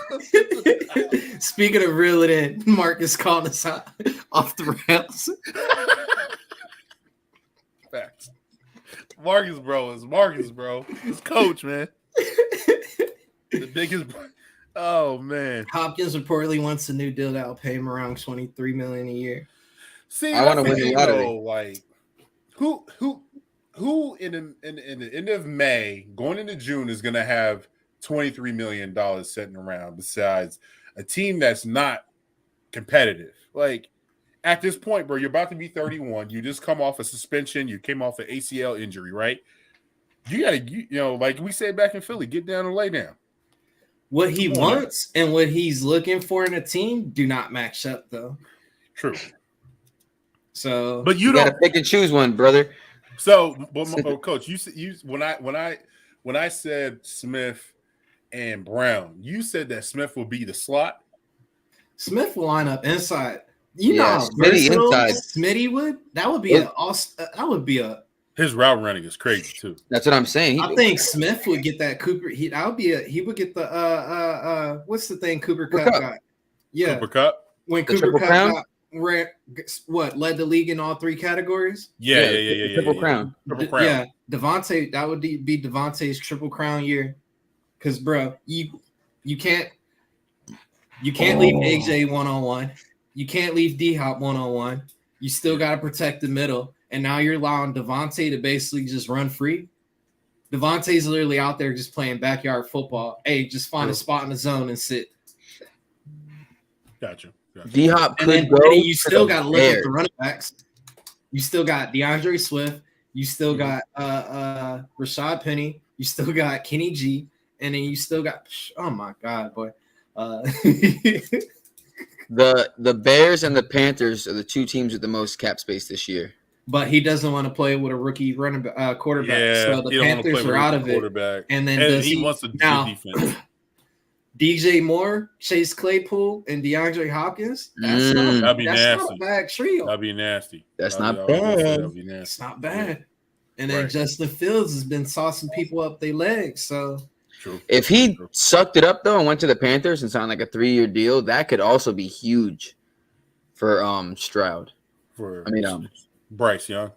Speaker 4: Speaking of reel it in, Marcus called us out off the rails.
Speaker 3: Facts. Marcus, bro. It's coach, man. The biggest. Oh, man.
Speaker 4: Hopkins reportedly wants a new deal that will pay him around $23 million a year.
Speaker 3: See, I want to win the lottery. Like, who in the end of May, going into June, is going to have $23 million sitting around besides a team that's not competitive? Like, at this point, bro, you're about to be 31. You just come off a suspension. You came off an ACL injury, right? You got to, like we said back in Philly, get down and lay down.
Speaker 4: What he wants and what he's looking for in a team do not match up, though.
Speaker 3: True.
Speaker 4: So,
Speaker 2: but you got to pick and choose one, brother.
Speaker 3: So, Coach, you when I said Smith and Brown, you said that Smith will be the slot.
Speaker 4: Smith will line up inside. Smitty inside. Smitty would. That would be a.
Speaker 3: His route running is crazy too.
Speaker 2: That's what I'm saying.
Speaker 4: I think Smith would get that Cooper. He would get the what's the thing Cooper Cup got? Yeah,
Speaker 3: Cooper Cup.
Speaker 4: When Cooper Cup got led the league in all three categories.
Speaker 3: Yeah.
Speaker 2: Triple crown.
Speaker 4: Yeah, Devontae. That would be Devontae's triple crown year. Because, bro, you can't leave AJ 1-on-1. You can't leave D-Hop 1-on-1. You still got to protect the middle. And now you're allowing Devontae to basically just run free. Devontae's literally out there just playing backyard football. Hey, just find a spot in the zone and sit.
Speaker 3: Gotcha.
Speaker 2: D-Hop could go.
Speaker 4: And then you still got to look at the running backs. You still got DeAndre Swift. You still got Rashad Penny. You still got Kenny G. And then you still got oh my God, boy.
Speaker 2: The Bears and the Panthers are the two teams with the most cap space this year.
Speaker 4: But he doesn't want to play with a rookie quarterback.
Speaker 3: Yeah,
Speaker 4: so the Panthers are out of it. And then
Speaker 3: he wants a defense.
Speaker 4: DJ Moore, Chase Claypool, and DeAndre Hopkins. That's not a bad trio.
Speaker 3: That'd be nasty.
Speaker 2: That's not bad.
Speaker 4: It's not bad. And then Justin Fields has been saucing people up their legs. So
Speaker 3: true.
Speaker 2: If he sucked it up though and went to the Panthers and signed like a 3-year deal, that could also be huge for Stroud.
Speaker 3: Bryce Young.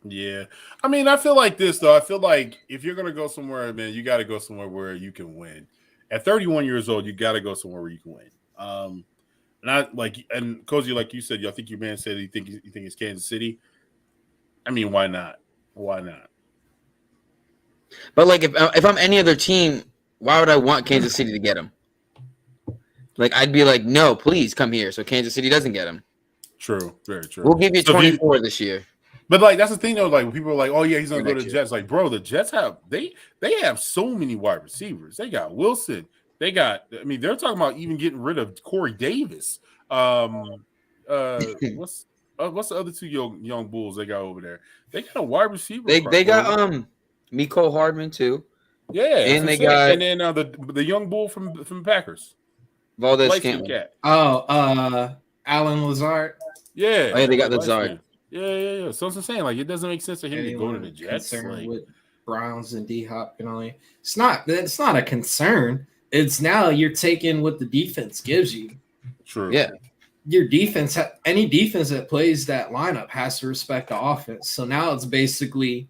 Speaker 3: Yeah. I mean, I feel like this, though. I feel like if you're going to go somewhere, man, you got to go somewhere where you can win. At 31 years old, you got to go somewhere where you can win. And Cozy, like you said, I think your man said you think it's Kansas City. I mean, why not? Why not?
Speaker 2: But, like, if I'm any other team, why would I want Kansas City to get him? Like, I'd be like, no, please come here so Kansas City doesn't get him.
Speaker 3: True. Very true.
Speaker 2: We'll give you 24 this year.
Speaker 3: But like that's the thing though, like when people are like, "Oh yeah, he's gonna go to the Jets." Like, bro, the Jets have they have so many wide receivers. They got Wilson. They got. I mean, they're talking about even getting rid of Corey Davis. What's the other two young bulls they got over there? They got a wide receiver.
Speaker 2: They got Mecole Hardman too.
Speaker 3: Yeah,
Speaker 2: and they got
Speaker 3: and then the young bull from Packers,
Speaker 2: Valdez-Scantling.
Speaker 4: Alan Lazard.
Speaker 3: Yeah,
Speaker 2: oh, yeah, they got Lazard.
Speaker 3: Yeah. So I'm saying, like, it doesn't make sense for him to go to the Jets.
Speaker 4: Like, with Browns and D-Hop and all that. It's not a concern. It's now you're taking what the defense gives you.
Speaker 3: True.
Speaker 2: Yeah.
Speaker 4: Your defense, any defense that plays that lineup has to respect the offense. So now it's basically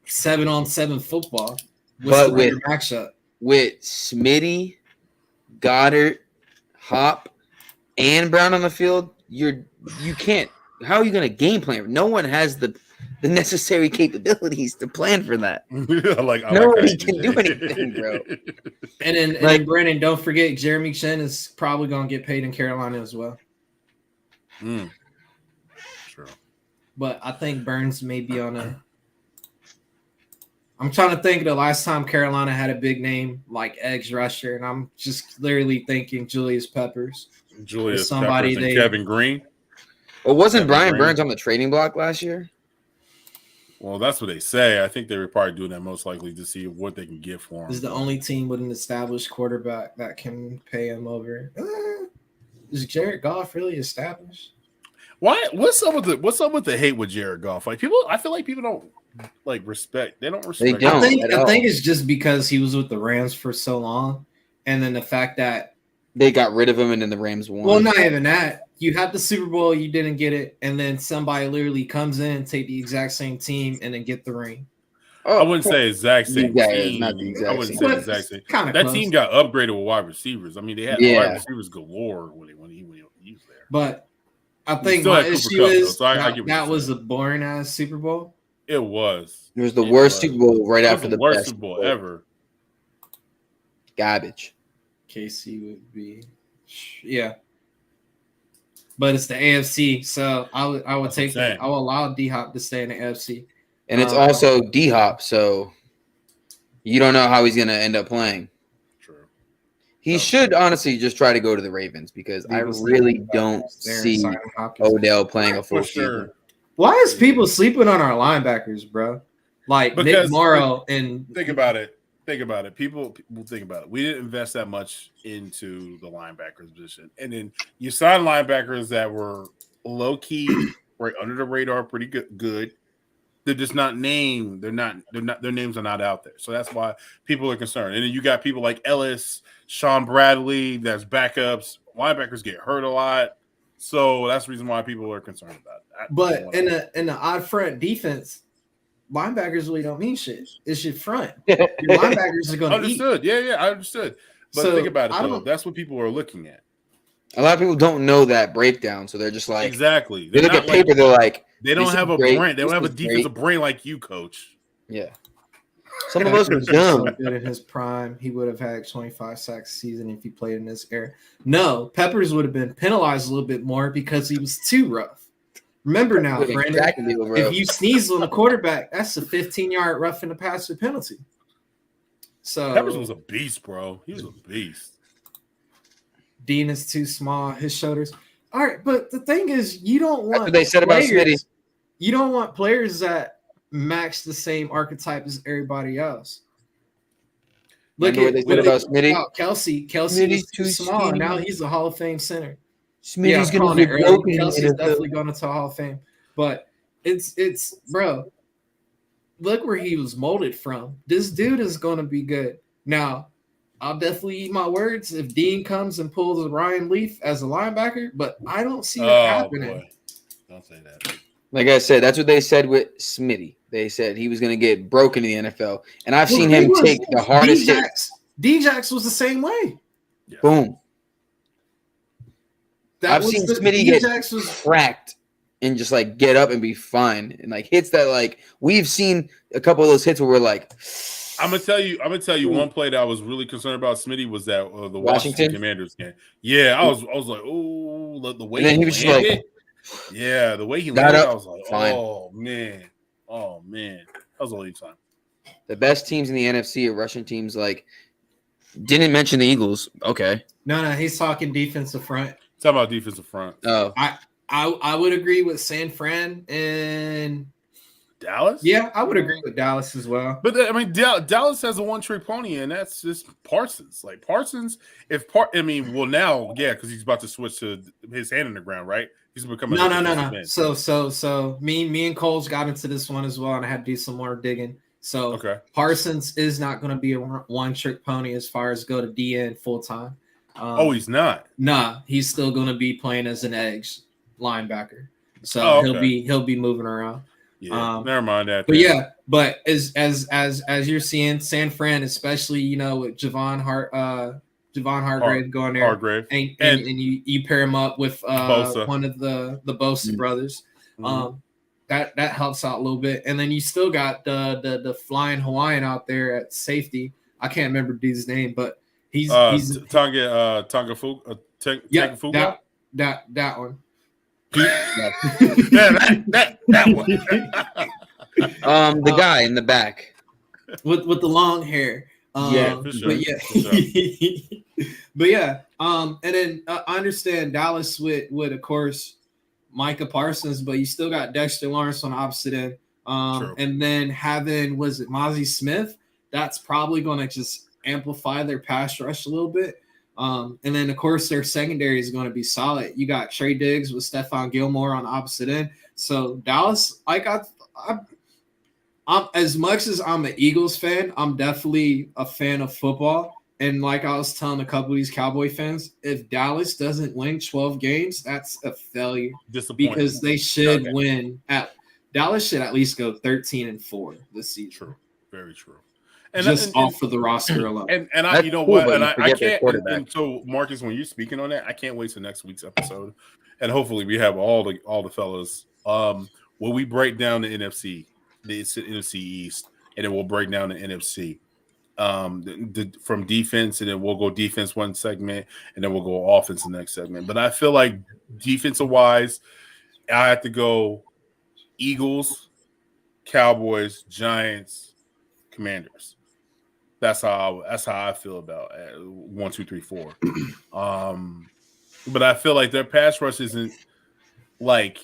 Speaker 4: 7-on-7 football.
Speaker 2: But with
Speaker 4: matchup?
Speaker 2: With Smitty, Goddard, Hop, and Brown on the field, you can't. How are you going to game plan? No one has the necessary capabilities to plan for that. Nobody can do anything, bro.
Speaker 4: And then Brandon, don't forget Jeremy Chin is probably going to get paid in Carolina as well.
Speaker 3: True.
Speaker 4: But I think Burns may be on a. I'm trying to think of the last time Carolina had a big name like edge rusher, and I'm just literally thinking Julius Peppers.
Speaker 3: Somebody Peppers and Kevin Green.
Speaker 2: Well, wasn't Brian Burns on the trading block last year?
Speaker 3: Well, that's what they say. I think they were probably doing that most likely to see what they can get for him.
Speaker 4: This is the only team with an established quarterback that can pay him over. Is Jared Goff really established?
Speaker 3: Why? What's up with the hate with Jared Goff? Like people, I feel like people don't respect. They don't respect.
Speaker 2: They don't.
Speaker 4: I think it's just because he was with the Rams for so long, and then the fact that
Speaker 2: they got rid of him and then the Rams won.
Speaker 4: Well, not even that. You had the Super Bowl, you didn't get it, and then somebody literally comes in, take the exact same team, and then get the ring.
Speaker 3: I wouldn't say exact same team.
Speaker 2: Not the exact
Speaker 3: I wouldn't say exact same. That
Speaker 4: close.
Speaker 3: Team got upgraded with wide receivers. I mean, they had wide receivers galore when he was there.
Speaker 4: But I think my issue is that was a boring ass Super Bowl.
Speaker 3: It was.
Speaker 2: It was the worst Super Bowl right after the
Speaker 3: worst Super Bowl ever.
Speaker 2: Garbage.
Speaker 4: KC would be, but it's the AFC, so I would take it. I will allow D-Hop to stay in the AFC,
Speaker 2: and it's also D-Hop, so you don't know how he's going to end up playing.
Speaker 3: True.
Speaker 2: He should honestly just try to go to the Ravens because I really don't see Odell playing a full season.
Speaker 4: Why is people sleeping on our linebackers, bro? Like Nick Morrow and
Speaker 3: think about it. People think about it. We didn't invest that much into the linebackers position, and then you signed linebackers that were low key, right under the radar, pretty good. They're just not named. They're not. Their names are not out there. So that's why people are concerned. And then you got people like Ellis, Sean Bradley. That's backups. Linebackers get hurt a lot, so that's the reason why people are concerned about it.
Speaker 4: But in the odd front defense, linebackers really don't mean shit. It's your front. Your linebackers are going to
Speaker 3: understood. Yeah, I understood. But think about it, though. That's what people are looking at.
Speaker 2: A lot of people don't know that breakdown, so they're just like
Speaker 3: exactly.
Speaker 2: They look at paper. They're like
Speaker 3: they don't have a brain. They don't have a defensive brain like you, Coach.
Speaker 2: Yeah. Some of us were dumb.
Speaker 4: So good in his prime. He would have had 25 sacks a season if he played in this era. No, Peppers would have been penalized a little bit more because he was too rough. Remember now, Brandon, if you sneeze on the quarterback, that's a 15-yard rough in the passer penalty. So
Speaker 3: Peppers was a beast, bro. He was a beast.
Speaker 4: Dean is too small. His shoulders. All right, but the thing is, you don't want.
Speaker 2: That's what they said about Smitty.
Speaker 4: You don't want players that match the same archetype as everybody else. Look at what they said about Smitty. Kelsey is too small. Now he's a Hall of Fame center. Smitty's going to be broken. Kelsey's definitely going to Hall of Fame. But it's bro. Look where he was molded from. This dude is going to be good. Now, I'll definitely eat my words if Dean comes and pulls Ryan Leaf as a linebacker, but I don't see that happening. Boy.
Speaker 3: Don't say that.
Speaker 2: Like I said, that's what they said with Smitty. They said he was going to get broken in the NFL. And I've seen him take the hardest hits.
Speaker 4: D-Jax was the same way.
Speaker 2: Yeah. Boom. I've seen Smitty get cracked and just like get up and be fine. And like hits that like we've seen a couple of those hits where we're like
Speaker 3: I'm gonna tell you one play that I was really concerned about Smitty was that the Washington Commanders game. Yeah, I was like, oh, the way he was landed. Like, yeah, the way he landed, I was like, oh man, that was a late time.
Speaker 2: The best teams in the NFC are Russian teams. Like, didn't mention the Eagles. Okay,
Speaker 4: no, he's talking defensive front.
Speaker 3: Talking about defensive front.
Speaker 2: Oh,
Speaker 4: I would agree with San Fran and
Speaker 3: Dallas.
Speaker 4: Yeah, I would agree with Dallas as well.
Speaker 3: But I mean, Dallas has a one-trick pony, and that's just Parsons. Like Parsons, now, yeah, because he's about to switch to his hand in the ground, right? He's becoming
Speaker 4: no. So me and Coles got into this one as well, and I had to do some more digging. So Parsons is not going to be a one-trick pony as far as go to DN full time.
Speaker 3: He's not.
Speaker 4: Nah, he's still going to be playing as an edge linebacker. So he'll be moving around.
Speaker 3: Yeah, never mind that.
Speaker 4: But as you're seeing, San Fran, especially with Javon Hargrave going there, and you pair him up with one of the Bosa brothers, that helps out a little bit. And then you still got the flying Hawaiian out there at safety. I can't remember the dude's name, but he's
Speaker 3: Tonga Fuga.
Speaker 4: That one.
Speaker 3: that one.
Speaker 2: The guy in the back
Speaker 4: with the long hair.
Speaker 3: For sure.
Speaker 4: And then I understand Dallas with of course Micah Parsons, but you still got Dexter Lawrence on the opposite end. And then having Mozzie Smith, that's probably going to just amplify their pass rush a little bit. And then, of course, their secondary is going to be solid. You got Trey Diggs with Stephon Gilmore on the opposite end. So Dallas, I'm as much as I'm an Eagles fan, I'm definitely a fan of football. And like I was telling a couple of these Cowboy fans, if Dallas doesn't win 12 games, that's a failure. Because they should win. Dallas should at least go 13-4 this season.
Speaker 3: True. Very true.
Speaker 4: And off of the roster alone.
Speaker 3: And I, you know what? And I can't. And so, Marcus, when you're speaking on that, I can't wait till next week's episode, and hopefully we have all the fellas. When we break down the NFC East, and then we'll break down the NFC from defense, and then we'll go defense one segment, and then we'll go offense the next segment. But I feel like defensive wise, I have to go Eagles, Cowboys, Giants, Commanders. That's how I feel about 1, 2, 3, 4. But I feel like their pass rush isn't like.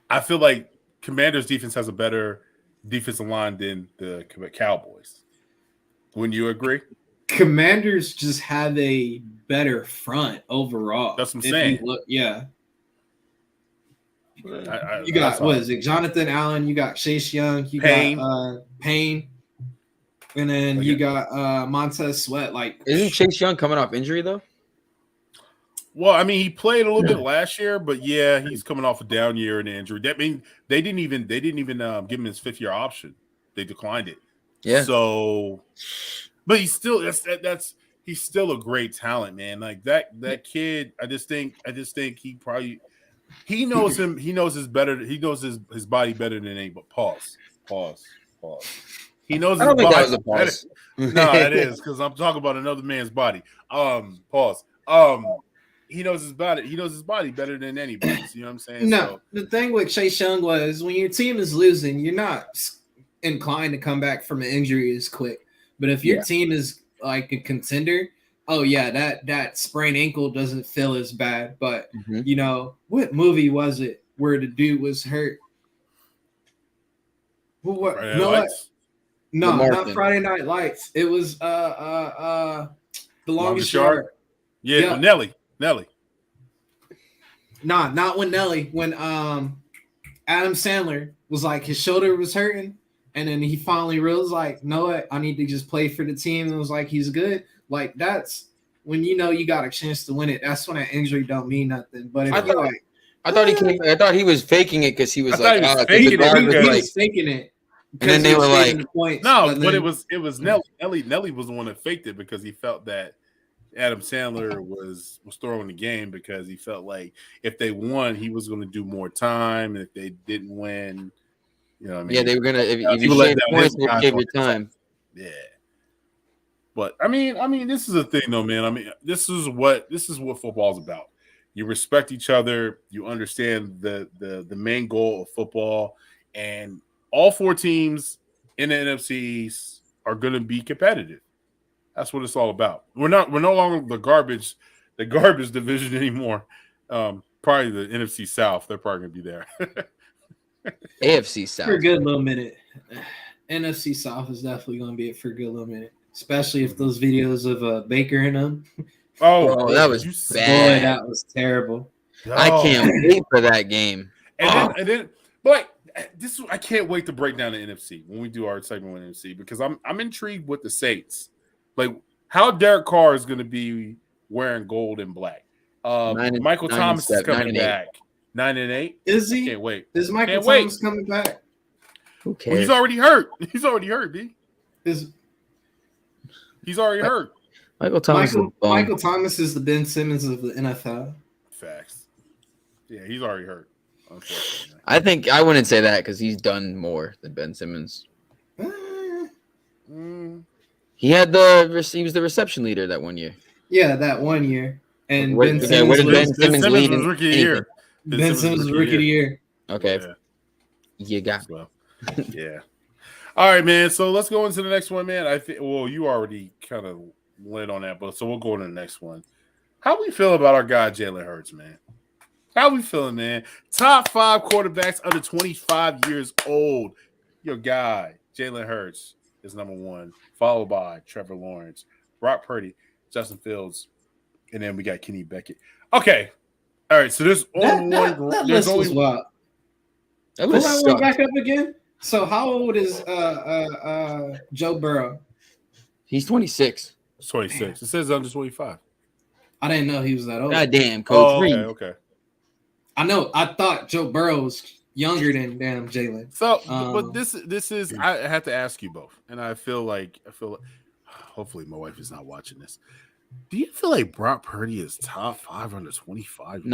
Speaker 3: I feel like Commanders' defense has a better defensive line than the Cowboys. Wouldn't you agree?
Speaker 4: Commanders just have a better front overall.
Speaker 3: That's what I'm saying.
Speaker 4: You got Jonathan Allen, you got Chase Young, you got Payne. And then you got Montez Sweat. Like,
Speaker 2: isn't Chase Young coming off injury though?
Speaker 3: Well, I mean, he played a little bit last year, but yeah, he's coming off a down year and injury. That mean they didn't even give him his 5th-year option. They declined it.
Speaker 2: Yeah.
Speaker 3: So, but he's still he's still a great talent, man. Like that kid. I just think he knows him. He knows his body better than anybody. Pause. Pause. He knows
Speaker 2: I
Speaker 3: his
Speaker 2: don't think
Speaker 3: body.
Speaker 2: that was a pause.
Speaker 3: No, it is because I'm talking about another man's body. Pause. He knows his body. He knows his body better than anybody. You know what I'm saying?
Speaker 4: No, the thing with Chase Young was when your team is losing, you're not inclined to come back from an injury as quick. But if your team is like a contender, oh yeah, that sprained ankle doesn't feel as bad. But you know, what movie was it where the dude was hurt? What? No, not Friday Night Lights. It was The Longest Yard.
Speaker 3: Yeah, Nelly.
Speaker 4: Nah, not when Nelly. When Adam Sandler was like his shoulder was hurting, and then he finally realized like, no, what, I need to just play for the team, and it was like he's good. Like that's when you know you got a chance to win it. That's when an injury don't mean nothing. But if I
Speaker 2: thought he was faking it because he was like,
Speaker 4: he was faking it.
Speaker 2: And then they were like,
Speaker 3: but it was Nelly. Nelly was the one that faked it because he felt that Adam Sandler was throwing the game because he felt like if they won, he was going to do more time, and if they didn't win, you know what I mean?
Speaker 2: Yeah, they were gonna. If you shaved points, they gave your time.
Speaker 3: Yeah, but I mean, this is the thing, though, man. I mean, this is what football's about. You respect each other. You understand the main goal of football, and all four teams in the NFCs are going to be competitive. That's what it's all about. We're no longer the garbage division anymore. Probably the NFC South. They're probably going to be there.
Speaker 2: AFC South
Speaker 4: for a good little minute. NFC South is definitely going to be it for a good little minute, especially if those videos of Baker in them.
Speaker 2: Oh, that was bad.
Speaker 4: Boy, that was terrible.
Speaker 2: I can't wait for that game.
Speaker 3: And then, but I can't wait to break down the NFC when we do our segment with NFC because I'm intrigued with the Saints. Like how Derek Carr is going to be wearing gold and black. Michael Thomas is coming back. 9-8.
Speaker 4: Is he?
Speaker 3: Can't wait.
Speaker 4: Is Michael Thomas coming back?
Speaker 2: Who cares?
Speaker 3: Well, he's already hurt. He's already hurt.
Speaker 2: Michael
Speaker 4: Thomas is the Ben Simmons of the NFL.
Speaker 3: Facts. Yeah, he's already hurt. Unfortunately,
Speaker 2: I think I wouldn't say that because he's done more than Ben Simmons. He was the reception leader that 1 year.
Speaker 4: Yeah, that 1 year. And
Speaker 2: where did Ben Simmons lead in
Speaker 3: rookie of the year?
Speaker 4: Ben Simmons was rookie of the year.
Speaker 2: Okay.
Speaker 3: Yeah.
Speaker 2: You got
Speaker 3: yeah. All right, man. So let's go into the next one, man. I think you already kind of went on that, but so we'll go to the next one. How we feel about our guy Jalen Hurts, man? How we feeling, man? Top 5 quarterbacks under 25 years old. Your guy, Jalen Hurts, is number 1, followed by Trevor Lawrence, Brock Purdy, Justin Fields, and then we got Kenny Beckett. Okay. All right, so there's only one.
Speaker 4: That list was wild. Pull that one back up again. So how old is Joe Burrow?
Speaker 2: He's 26.
Speaker 3: 26. Damn. It says under 25.
Speaker 4: I didn't know he was that old.
Speaker 2: God damn, Coach.
Speaker 3: Okay.
Speaker 4: I know. I thought Joe Burrow was younger than damn Jalen.
Speaker 3: So, but this is. I have to ask you both, and I feel like. Hopefully, my wife is not watching this. Do you feel like Brock Purdy is top 5 under 25?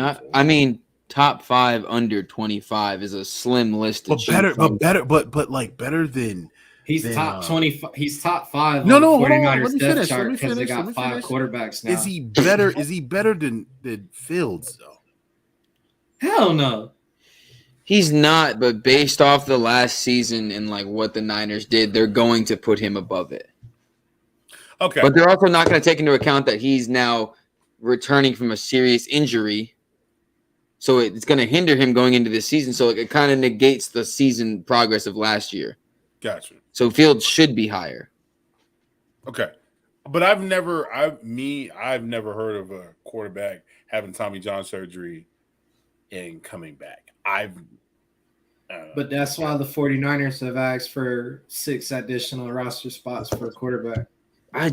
Speaker 2: Top 5 under 25 is a slim list.
Speaker 3: But better than.
Speaker 4: He's top 25. He's top 5.
Speaker 3: No,
Speaker 4: 49ers depth chart because they got 5 quarterbacks now.
Speaker 3: Is he better? Is he better than Fields though?
Speaker 4: Hell no.
Speaker 2: He's not, but based off the last season and like what the Niners did, they're going to put him above it.
Speaker 3: Okay.
Speaker 2: But they're also not going to take into account that he's now returning from a serious injury. So it's going to hinder him going into this season. So it kind of negates the season progress of last year.
Speaker 3: Gotcha.
Speaker 2: So Fields should be higher.
Speaker 3: Okay. But I've never heard of a quarterback having Tommy John surgery and coming back.
Speaker 4: But that's why the 49ers have asked for 6 additional roster spots for a quarterback.
Speaker 2: I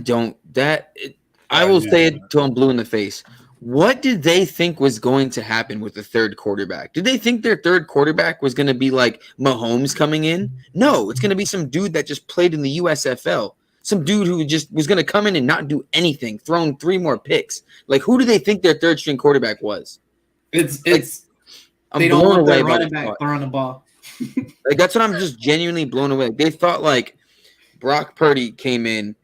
Speaker 2: will say it till I'm blue in the face. What did they think was going to happen with the third quarterback? Did they think their third quarterback was going to be like Mahomes coming in? No, it's going to be some dude that just played in the USFL. Some dude who just was going to come in and not do anything, thrown 3 more picks. Like, who do they think their third string quarterback was?
Speaker 4: They don't want their running back throwing the ball.
Speaker 2: Like, that's what I'm just genuinely blown away. They thought, like, Brock Purdy came in,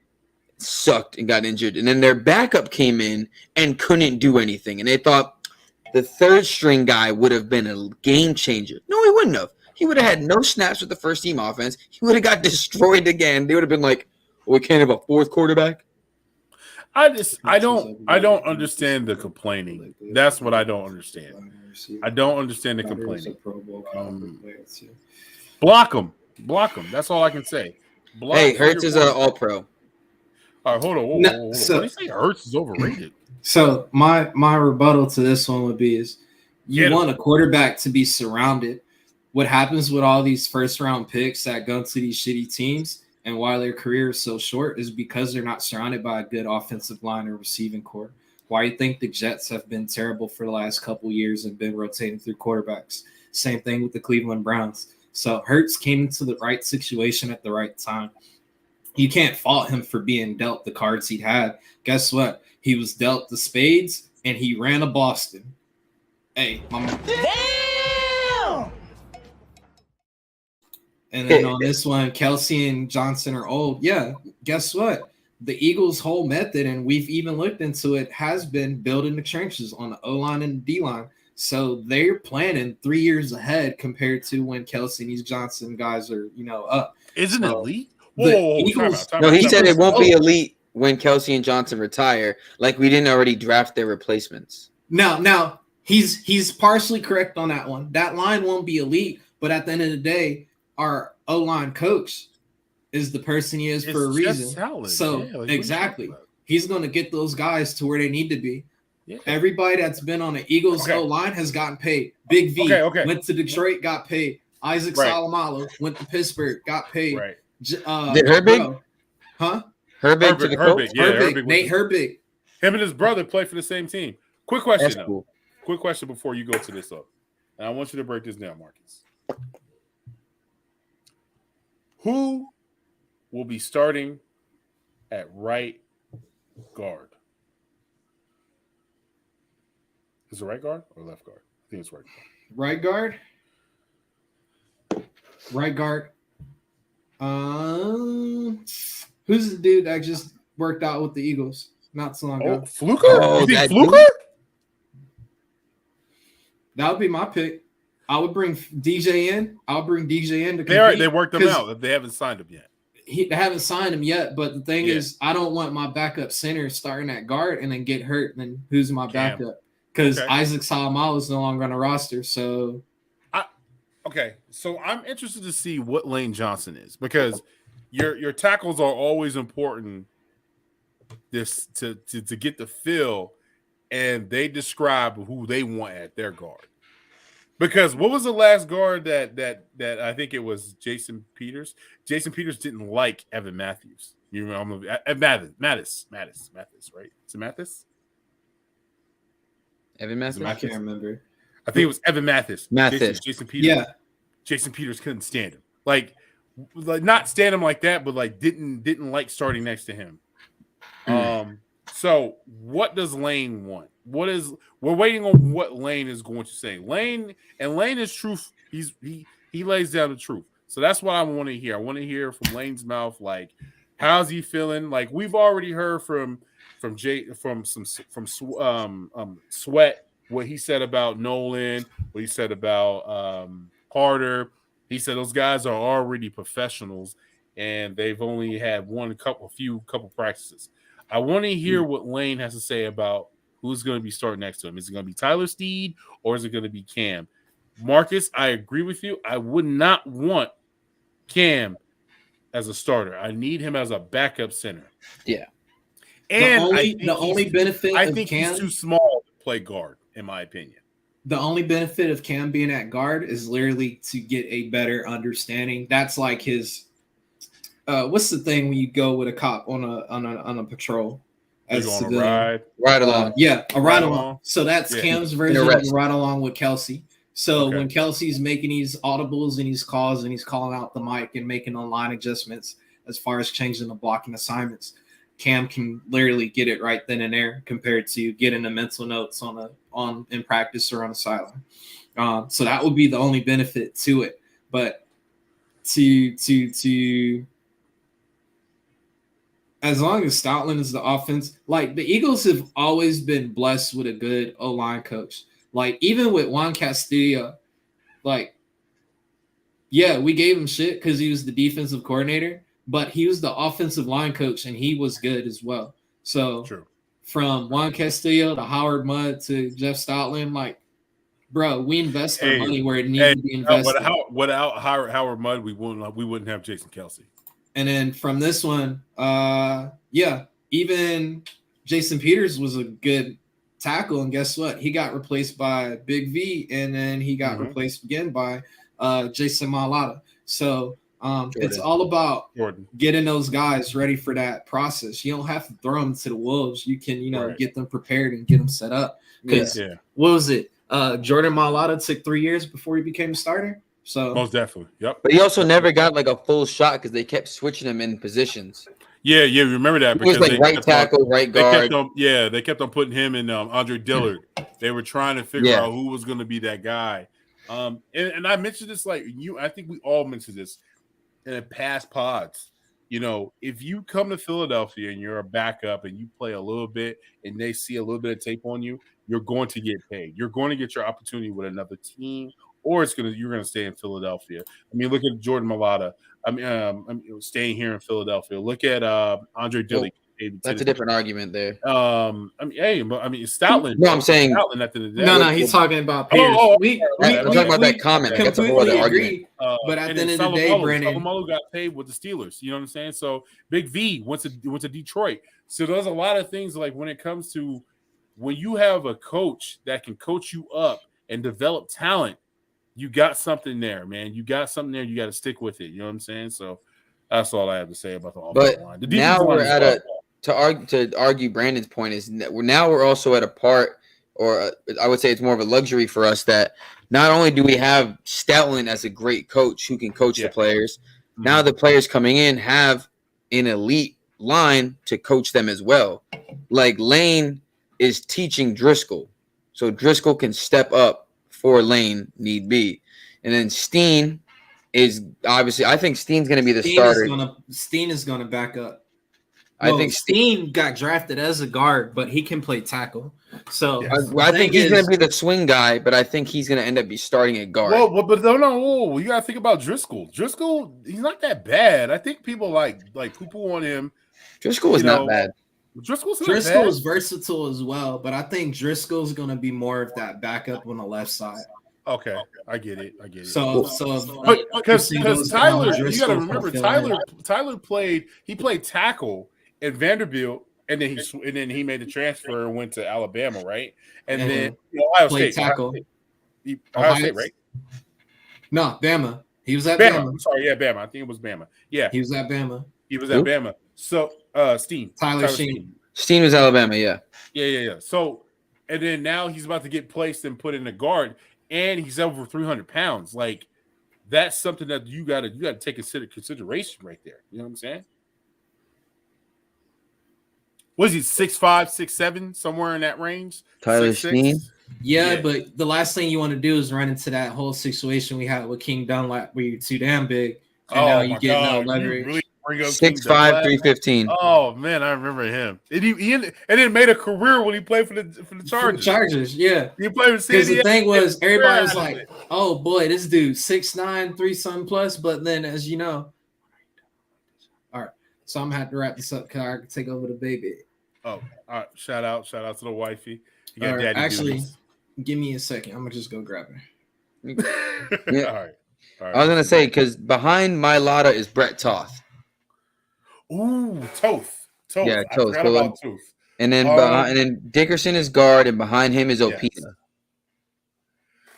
Speaker 2: sucked, and got injured. And then their backup came in and couldn't do anything. And they thought the third string guy would have been a game changer. No, he wouldn't have. He would have had no snaps with the first team offense. He would have got destroyed again. They would have been like, well, we can't have a fourth quarterback.
Speaker 3: I don't understand the complaining. That's what I don't understand. I don't understand the complaining. Block them. That's all I can say.
Speaker 2: Hey, Hurts is an all-pro.
Speaker 3: All right, hold on. What do you say? Hurts is overrated.
Speaker 4: So my rebuttal to this one would be is you want a quarterback to be surrounded. What happens with all these first-round picks that go to these shitty teams and why their career is so short is because they're not surrounded by a good offensive line or receiving core. Why do you think the Jets have been terrible for the last couple years and been rotating through quarterbacks? Same thing with the Cleveland Browns. So Hurts came into the right situation at the right time. You can't fault him for being dealt the cards he had. Guess what? He was dealt the spades and he ran to Boston. Hey, mama. Damn! And then on this one, Kelsey and Johnson are old. Yeah, guess what? The Eagles' whole method, and we've even looked into it, has been building the trenches on the O-line and the D-line. So they're planning 3 years ahead compared to when Kelsey and these Johnson guys are, up.
Speaker 3: Isn't it elite?
Speaker 2: Whoa, he said it won't be elite when Kelsey and Johnson retire, like we didn't already draft their replacements.
Speaker 4: Now he's partially correct on that one. That line won't be elite, but at the end of the day, our O-line coach is the person he is for a reason.
Speaker 3: Salad.
Speaker 4: So exactly, he's going to get those guys to where they need to be. Yeah. Everybody that's been on the Eagles O-line has gotten paid. Big V went to Detroit, got paid. Isaac Salomalo went to Pittsburgh, got paid.
Speaker 2: Right. Did Herbig?
Speaker 4: Huh?
Speaker 2: Herbig to the Colts?
Speaker 4: Nate Herbig.
Speaker 3: Him and his brother play for the same team. Quick question, though. Cool. Quick question before you go to this up. And I want you to break this down, Marcus. Who will be starting at right guard? Is it right guard or left guard? I think it's right guard.
Speaker 4: Right guard? Right guard. Who's the dude that just worked out with the Eagles not so long ago?
Speaker 3: Fluker? You think Fluker? That
Speaker 4: would be my pick. I would bring DJ in. I'll bring DJ in to
Speaker 3: compete. They worked him out. They haven't signed him yet.
Speaker 4: They haven't signed him yet, but the thing is, I don't want my backup center starting at guard and then get hurt. And then who's my backup? Because Isaac Salomalo is no longer on the roster. So,
Speaker 3: so I'm interested to see what Lane Johnson is because your tackles are always important. This to get the feel, and they describe who they want at their guard. Because what was the last guard that I think it was Jason Peters? Jason Peters didn't like Evan Matthews. You remember Mattis, right? Is it Mathis?
Speaker 2: Evan Mathis?
Speaker 4: I can't remember.
Speaker 3: I think it was Evan Mathis. Jason Peters.
Speaker 4: Yeah.
Speaker 3: Jason Peters couldn't stand him. Like not stand him like that, but like didn't like starting next to him. So what does Lane want? We're waiting on what Lane is going to say. Lane is truth. He lays down the truth. So that's what I want to hear. I want to hear from Lane's mouth, like, how's he feeling? Like we've already heard from Sweat, what he said about Nolan, what he said about Carter. He said those guys are already professionals and they've only had a few practices. I want to hear what Lane has to say about who's going to be starting next to him. Is it going to be Tyler Steed or is it going to be Cam? Marcus, I agree with you. I would not want Cam as a starter. I need him as a backup center.
Speaker 2: Yeah.
Speaker 3: And
Speaker 4: the only benefit
Speaker 3: I
Speaker 4: of
Speaker 3: think
Speaker 4: Cam,
Speaker 3: he's too small to play guard, in my opinion.
Speaker 4: The only benefit of Cam being at guard is literally to get a better understanding. That's like his what's the thing when you go with a cop on a patrol?
Speaker 3: As a ride
Speaker 2: along.
Speaker 4: A ride along. So that's Cam's version of a ride along with Kelsey. So when Kelsey's making these audibles and these calls and he's calling out the mic and making line adjustments as far as changing the blocking assignments, Cam can literally get it right then and there compared to getting the mental notes in practice or on the sideline. So that would be the only benefit to it. But to as long as Stoutland is the offense, like the Eagles have always been blessed with a good O-line coach. Like even with Juan Castillo, like yeah, we gave him shit because he was the defensive coordinator, but he was the offensive line coach and he was good as well. So
Speaker 3: True.
Speaker 4: From Juan Castillo to Howard Mudd to Jeff Stoutland, like, bro, we invest our money where it needs to be invested.
Speaker 3: Without Howard Mudd, we wouldn't have Jason Kelce.
Speaker 4: And then from this one, even Jason Peters was a good tackle, and guess what? He got replaced by Big V, and then he got replaced again by Jason Mailata. So it's all about getting those guys ready for that process. You don't have to throw them to the wolves. You can, get them prepared and get them set up. Because what was it? Jordan Mailata took 3 years before he became a starter. So
Speaker 3: most definitely, yep.
Speaker 2: But he also never got like a full shot because they kept switching him in positions.
Speaker 3: Yeah, remember that
Speaker 2: because he was like right tackle, right guard.
Speaker 3: They kept on putting him in Andre Dillard. They were trying to figure out who was going to be that guy. And I mentioned this I think we all mentioned this in past pods. If you come to Philadelphia and you're a backup and you play a little bit and they see a little bit of tape on you, you're going to get paid. You're going to get your opportunity with another team. Or you're going to stay in Philadelphia. I mean, look at Jordan Mailata. I'm staying here in Philadelphia. Look at Andre Dillard.
Speaker 2: That's a different argument there.
Speaker 3: Stoutland.
Speaker 2: No, I'm saying
Speaker 3: Stoutland at the end of the day.
Speaker 4: No, he's talking about Peters.
Speaker 2: I'm talking about that comment. That's a whole other argument.
Speaker 4: But at the end of the day, Brandon
Speaker 3: Salomolo got paid with the Steelers. You know what I'm saying? So Big V went to Detroit. So there's a lot of things like when it comes to when you have a coach that can coach you up and develop talent. You got something there, man. You got something there. You got to stick with it. You know what I'm saying? So that's all I have to say about the offensive line.
Speaker 2: Now we're at to argue Brandon's point is that we're also at a part, or I would say it's more of a luxury for us that not only do we have Stoutland as a great coach who can coach the players, now the players coming in have an elite line to coach them as well. Like Lane is teaching Driscoll, so Driscoll can step up for Lane need be. And then Steen is obviously, I think Steen's going to be the starter.
Speaker 4: Steen is going to back up.
Speaker 2: I think
Speaker 4: Steen got drafted as a guard, but he can play tackle. So
Speaker 2: I think he's going to be the swing guy, but I think he's going to end up be starting at guard.
Speaker 3: Well, but no, you got to think about Driscoll. Driscoll, he's not that bad. I think people like poo-poo on him.
Speaker 2: Driscoll is not bad.
Speaker 4: Driscoll is versatile as well, but I think Driscoll's going to be more of that backup on the left side.
Speaker 3: Okay, I get it.
Speaker 4: So
Speaker 3: because Tyler, you got to remember Tyler played tackle at Vanderbilt, and then he made the transfer and went to Alabama, right? And then Ohio State
Speaker 4: tackle.
Speaker 3: Ohio State, right?
Speaker 4: No, Bama. He was at
Speaker 3: Bama.
Speaker 4: Bama.
Speaker 3: I'm sorry, Bama. I think it was Bama. Yeah,
Speaker 4: he was at Bama.
Speaker 3: So Steen.
Speaker 4: Tyler Steen.
Speaker 2: Steen was Alabama, yeah.
Speaker 3: Yeah. So, and then now he's about to get placed and put in a guard, and he's over 300 pounds. Like, that's something that you got to take consideration right there. You know what I'm saying? Was he 6'5", 6'7", somewhere in that range?
Speaker 2: Tyler Steen?
Speaker 4: Yeah, but the last thing you want to do is run into that whole situation we had with King Dunlap where you're too damn big. And now you get no leverage.
Speaker 2: 6'5", 315.
Speaker 3: Oh man, I remember him. And he made a career when he played for the Chargers.
Speaker 4: Yeah.
Speaker 3: He played with
Speaker 4: because the thing was, everybody was like, "Oh boy, this dude 6'9", 3-something plus." But then, as you know, all right. So I'm gonna have to wrap this up because I can take over the baby.
Speaker 3: Oh, all right. Shout out to the wifey. You got
Speaker 4: daddy. Actually, give me a second. I'm gonna just go grab her.
Speaker 2: Yeah. All right. I was gonna say because behind Mailata is Brett Toth.
Speaker 3: Ooh, Toth.
Speaker 2: Yeah, Toth.
Speaker 3: Toth.
Speaker 2: And then Dickerson is guard, and behind him is Opeta. Yes.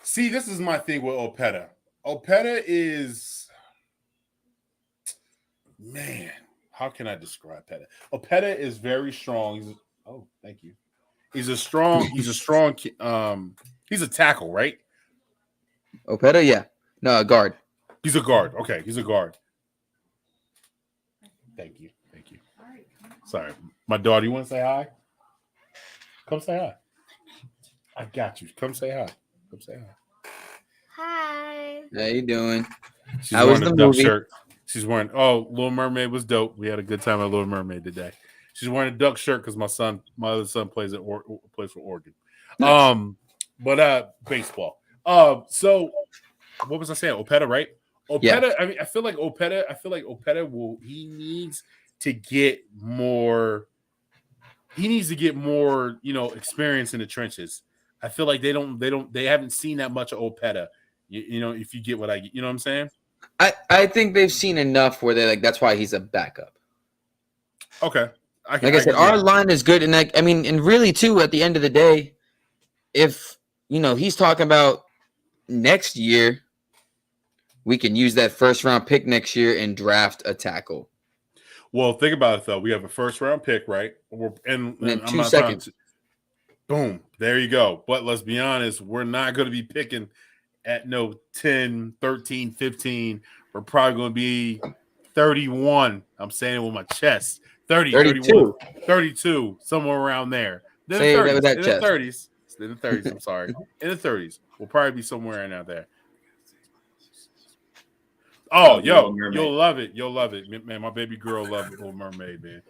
Speaker 3: See, this is my thing with Opeta. Opeta is, man, how can I describe Opeta? Opeta is very strong. Thank you. He's a tackle, right?
Speaker 2: Opeta, yeah. No, a guard.
Speaker 3: He's a guard. Okay, he's a guard. Thank you. Sorry. My daughter, you want to say hi? Come say hi. I got you. Come say hi.
Speaker 5: Hi.
Speaker 2: How you doing?
Speaker 3: She's wearing a duck shirt. She's wearing. Oh, Little Mermaid was dope. We had a good time at Little Mermaid today. She's wearing a duck shirt because my other son plays for Oregon. Nice. But baseball. So what was I saying? Opeta, right? Opeta. Yeah. I mean, I feel like Opeta he needs to get more. He needs to get more, experience in the trenches. I feel like they haven't seen that much of Opeta. You know, if you get what I get, you know what I'm saying?
Speaker 2: I think they've seen enough where they're like, that's why he's a backup.
Speaker 3: Okay.
Speaker 2: Like I said, our line is good. And and really too, at the end of the day, if, he's talking about next year, we can use that first round pick next year and draft a tackle.
Speaker 3: Well, think about it though. We have a first round pick, right? And
Speaker 2: then 2 seconds.
Speaker 3: Boom. There you go. But let's be honest, we're not going to be picking at 10, 13, 15. We're probably going to be 31. I'm saying it with my chest. 30, 31, 32, somewhere around there. Then
Speaker 2: Say
Speaker 3: the 30s.
Speaker 2: That with that
Speaker 3: in
Speaker 2: chest.
Speaker 3: The 30s. In the 30s, I'm sorry. In the 30s. We'll probably be somewhere in out there. Oh, you'll love it. You'll love it. Man, my baby girl loved Little Mermaid, man.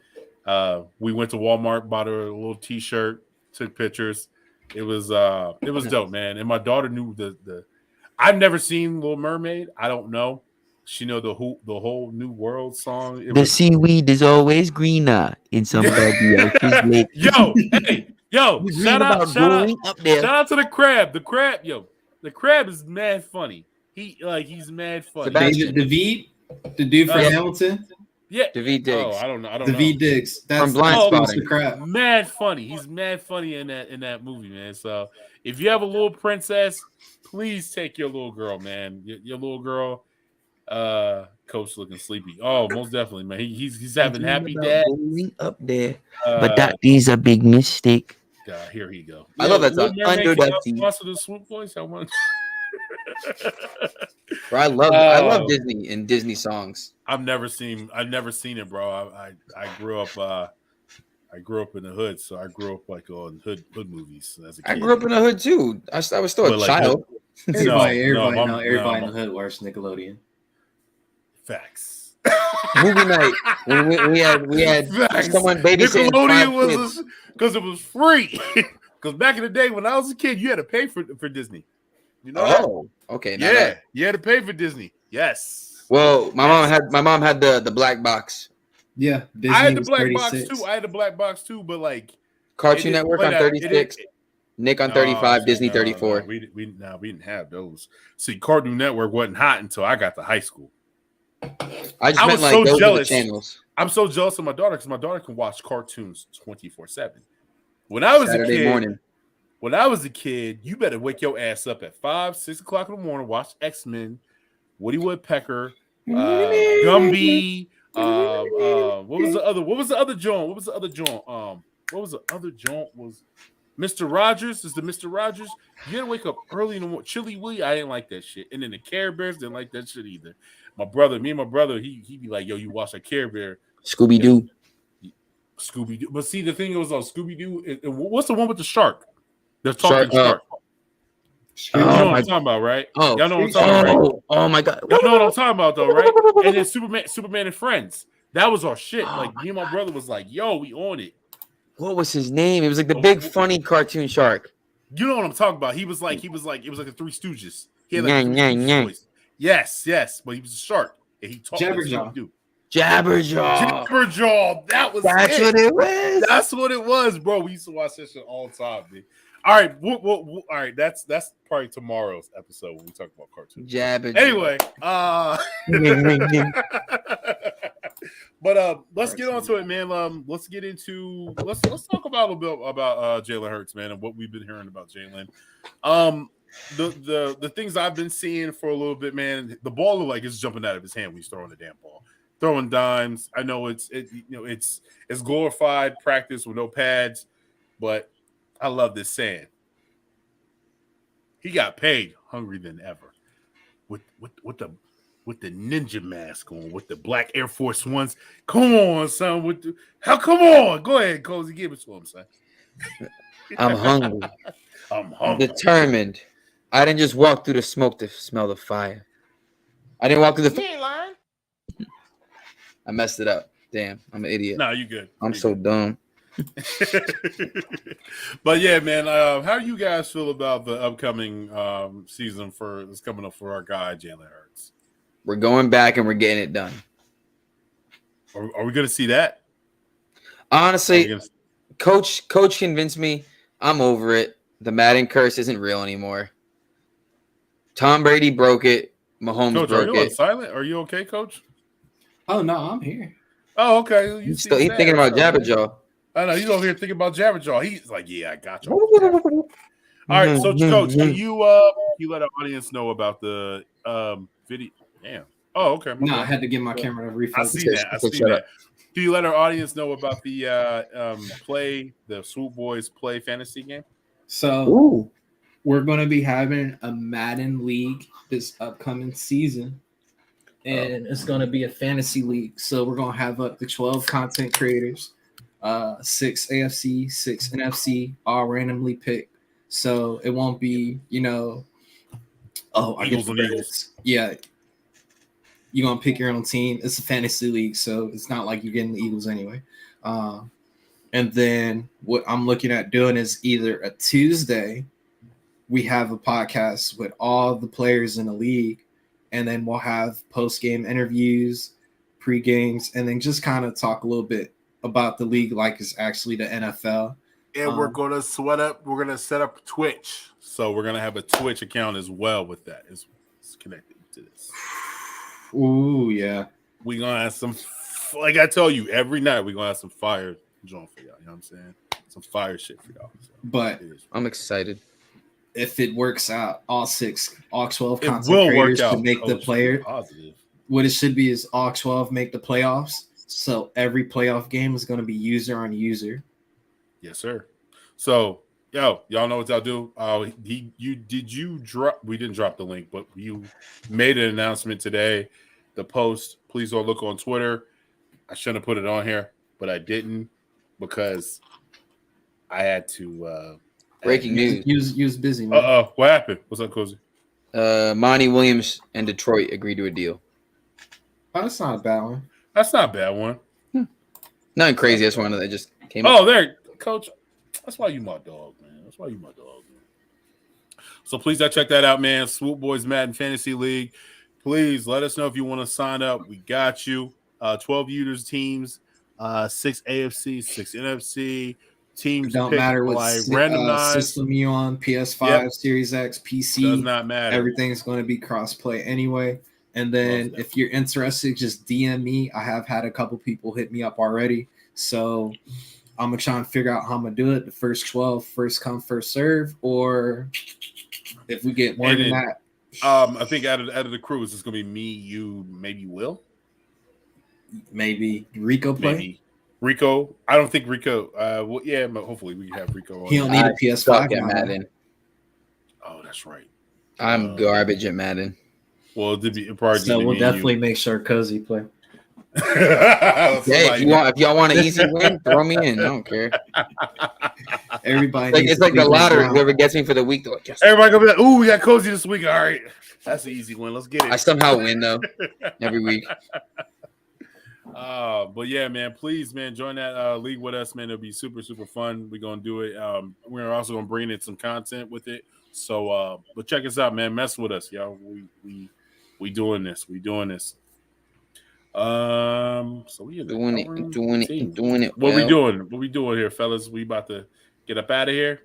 Speaker 3: We went to Walmart, bought her a little t-shirt, took pictures. It was dope, man. And my daughter knew the I've never seen Little Mermaid. I don't know. She know the whole New World song.
Speaker 1: Seaweed is always greener in somebody else's lake.
Speaker 3: Yo, shout out to the crab. The crab is mad funny. He's mad funny.
Speaker 4: David, the dude from Hamilton.
Speaker 3: Yeah,
Speaker 2: David Diggs.
Speaker 3: Oh, I don't know.
Speaker 4: David Diggs. That's
Speaker 2: from Blind Spotting.
Speaker 4: Crap.
Speaker 3: Mad funny. He's mad funny in that movie, man. So if you have a little princess, please take your little girl, man. Your little girl. Coach looking sleepy. Oh, most definitely, man. He's having happy dad
Speaker 1: up there, but that is a big mistake.
Speaker 3: God, here he go.
Speaker 2: I love that song.
Speaker 3: Under that sponsor the Swoop Boys. I want.
Speaker 2: Bro, I love Disney and Disney songs.
Speaker 3: I've never seen it, bro. I grew up in the hood, so I grew up like on hood movies as a kid.
Speaker 2: I grew up in the hood too. I was still a child.
Speaker 4: Everybody in the hood watched Nickelodeon.
Speaker 3: Facts.
Speaker 2: Movie night. We had someone babysitting.
Speaker 3: Nickelodeon was because it was free. Because back in the day when I was a kid, you had to pay for Disney. You know that?
Speaker 2: Okay.
Speaker 3: Yeah, you had to pay for Disney. Yes.
Speaker 2: Well, my mom had the black box.
Speaker 4: Yeah,
Speaker 3: Disney I had the black box too. But like
Speaker 2: Cartoon Network on 36, Nick on 35, Disney 34.
Speaker 3: We didn't have those. See, Cartoon Network wasn't hot until I got to high school.
Speaker 2: I was so jealous. Channels.
Speaker 3: I'm so jealous of my daughter because my daughter can watch cartoons 24/7. When I was
Speaker 2: Saturday morning.
Speaker 3: When I was a kid, you better wake your ass up at 5, 6 o'clock in the morning, watch X-Men, Woody Woodpecker, Gumby. What was the other joint? Was Mr. Rogers? Is the Mr. Rogers? You gotta wake up early in the morning. Chili Willy, I didn't like that shit. And then the Care Bears didn't like that shit either. My brother, he'd be like, yo, you watch a Care Bear.
Speaker 2: Scooby-Doo.
Speaker 3: But see, the thing was on Scooby-Doo, what's the one with the shark? The talking shark. You know what I'm talking about, right?
Speaker 2: Oh,
Speaker 3: y'all know what I'm talking about, right?
Speaker 2: Oh my God.
Speaker 3: Y'all know what I'm talking about, though, right? And then Superman and Friends. That was our shit. Like, me and my brother was like, yo, we on it.
Speaker 2: What was his name? It was like the big funny cartoon shark.
Speaker 3: You know what I'm talking about. It was like the Three Stooges. He had like a voice. Yes, but he was a shark. And he talked
Speaker 2: Jabberjaw.
Speaker 3: That's
Speaker 2: what it was.
Speaker 3: That's what it was, bro. We used to watch that shit all the time, dude. All right, all right. That's probably tomorrow's episode when we talk about cartoons.
Speaker 2: Jabberjaw.
Speaker 3: Anyway, but let's get on to it, man. Let's talk about a little bit about Jalen Hurts, man, and what we've been hearing about Jalen. The things I've been seeing for a little bit, man. The ball look like it's jumping out of his hand when he's throwing the damn ball. Throwing dimes. I know it's glorified practice with no pads, but I love this saying. He got paid hungrier than ever. With the ninja mask on, with the black Air Force Ones. Come on, son. Come on. Go ahead, Cozy. Give it to him, son.
Speaker 2: I'm hungry.
Speaker 3: I'm hungry.
Speaker 2: Determined. I didn't just walk through the smoke to smell the fire. I didn't walk through
Speaker 5: You ain't lying.
Speaker 2: I messed it up. Damn, I'm an idiot.
Speaker 3: No, you good.
Speaker 2: I'm so dumb.
Speaker 3: But yeah, man, how do you guys feel about the upcoming season that's coming up for our guy Jalen Hurts?
Speaker 2: We're going back and we're getting it done.
Speaker 3: Are we going to see that?
Speaker 2: Honestly, Coach convinced me. I'm over it. The Madden curse isn't real anymore. Tom Brady broke it. Mahomes
Speaker 3: Coach,
Speaker 2: broke
Speaker 3: are you
Speaker 2: it.
Speaker 3: silent? Are you okay, Coach?
Speaker 4: Oh no, I'm here.
Speaker 3: Oh, okay.
Speaker 2: He's thinking about Jabberjaw.
Speaker 3: I know he's over here thinking about Jabberjaw. He's like, yeah, I got you. All right, so Coach, can you let our audience know about the video? Damn. Oh, okay.
Speaker 4: No, I had to get my camera to refocus.
Speaker 3: I see that. Can you let our audience know about the the Swoop Boys play fantasy game?
Speaker 4: So we're going to be having a Madden league this upcoming season. And it's going to be a fantasy league. So we're going to have up to 12 content creators, 6 AFC, 6 NFC, all randomly picked. So it won't be,
Speaker 3: Eagles and Eagles.
Speaker 4: Yeah. You're going to pick your own team. It's a fantasy league, so it's not like you're getting the Eagles anyway. And then what I'm looking at doing is either a Tuesday, we have a podcast with all the players in the league, and then we'll have post-game interviews, pre-games, and then just kind of talk a little bit about the league like it's actually the NFL.
Speaker 3: And we're going to set up Twitch. So we're going to have a Twitch account as well with that. It's connected to this.
Speaker 4: Ooh, yeah.
Speaker 3: We're going to have some, like I tell you, every night we're going to have some fire joint for y'all. You know what I'm saying? Some fire shit for y'all. So
Speaker 4: but
Speaker 2: I'm excited.
Speaker 4: If it works out, all 12 content creators to make the player. What it should be is all 12 make the playoffs. So every playoff game is going to be user on user.
Speaker 3: Yes, sir. So, y'all know what y'all do. We didn't drop the link, but you made an announcement today. The post, please don't look on Twitter. I shouldn't have put it on here, but I didn't because I had to.
Speaker 2: Breaking news.
Speaker 4: You was busy, man.
Speaker 3: What happened? What's up, Cozy?
Speaker 2: Monty Williams and Detroit agreed to a deal.
Speaker 4: Oh, that's not a bad one.
Speaker 3: That's not a bad one.
Speaker 2: Nothing crazy. That's one that just came
Speaker 3: up. Oh, there, Coach. That's why you my dog, man. That's why you my dog, man. So please check that out, man. Swoop Boys Madden Fantasy League. Please let us know if you want to sign up. We got you. 12 users teams, 6 AFC, 6 NFC. Teams
Speaker 4: don't matter what
Speaker 3: randomized
Speaker 4: system you on, PS5, Series X, PC.
Speaker 3: Does not matter.
Speaker 4: Everything's going to be cross-play anyway. And then if you're interested, just DM me. I have had a couple people hit me up already. So I'm going to try and figure out how I'm going to do it. The first 12, first come, first serve. Or if we get more than that.
Speaker 3: I think out of the crew, it's just going to be me, you, maybe Will.
Speaker 4: Maybe Rico play.
Speaker 3: Maybe. Rico, I don't think Rico. Well, yeah, but hopefully we can have Rico on.
Speaker 4: He don't need a PS5
Speaker 2: at Madden.
Speaker 3: Oh, that's right.
Speaker 2: I'm garbage at Madden.
Speaker 3: Well, it probably.
Speaker 4: So we'll definitely make sure Cozy play.
Speaker 2: Hey, if y'all want an easy win, throw me in. I don't care.
Speaker 4: Everybody,
Speaker 2: it's like the lottery. Whoever gets me for the week, like, yes.
Speaker 3: Everybody gonna be like, "Ooh, we got Cozy this week." All right, that's an easy win. Let's get it.
Speaker 2: I somehow win though every week.
Speaker 3: But yeah, man, please, man, join that league with us, man. It'll be super, super fun. We're gonna do it. We're also gonna bring in some content with it. So, but check us out, man. Mess with us, y'all. We doing this. We doing this. So we
Speaker 2: doing it.
Speaker 3: What we doing? What we doing here, fellas? We about to get up out of here.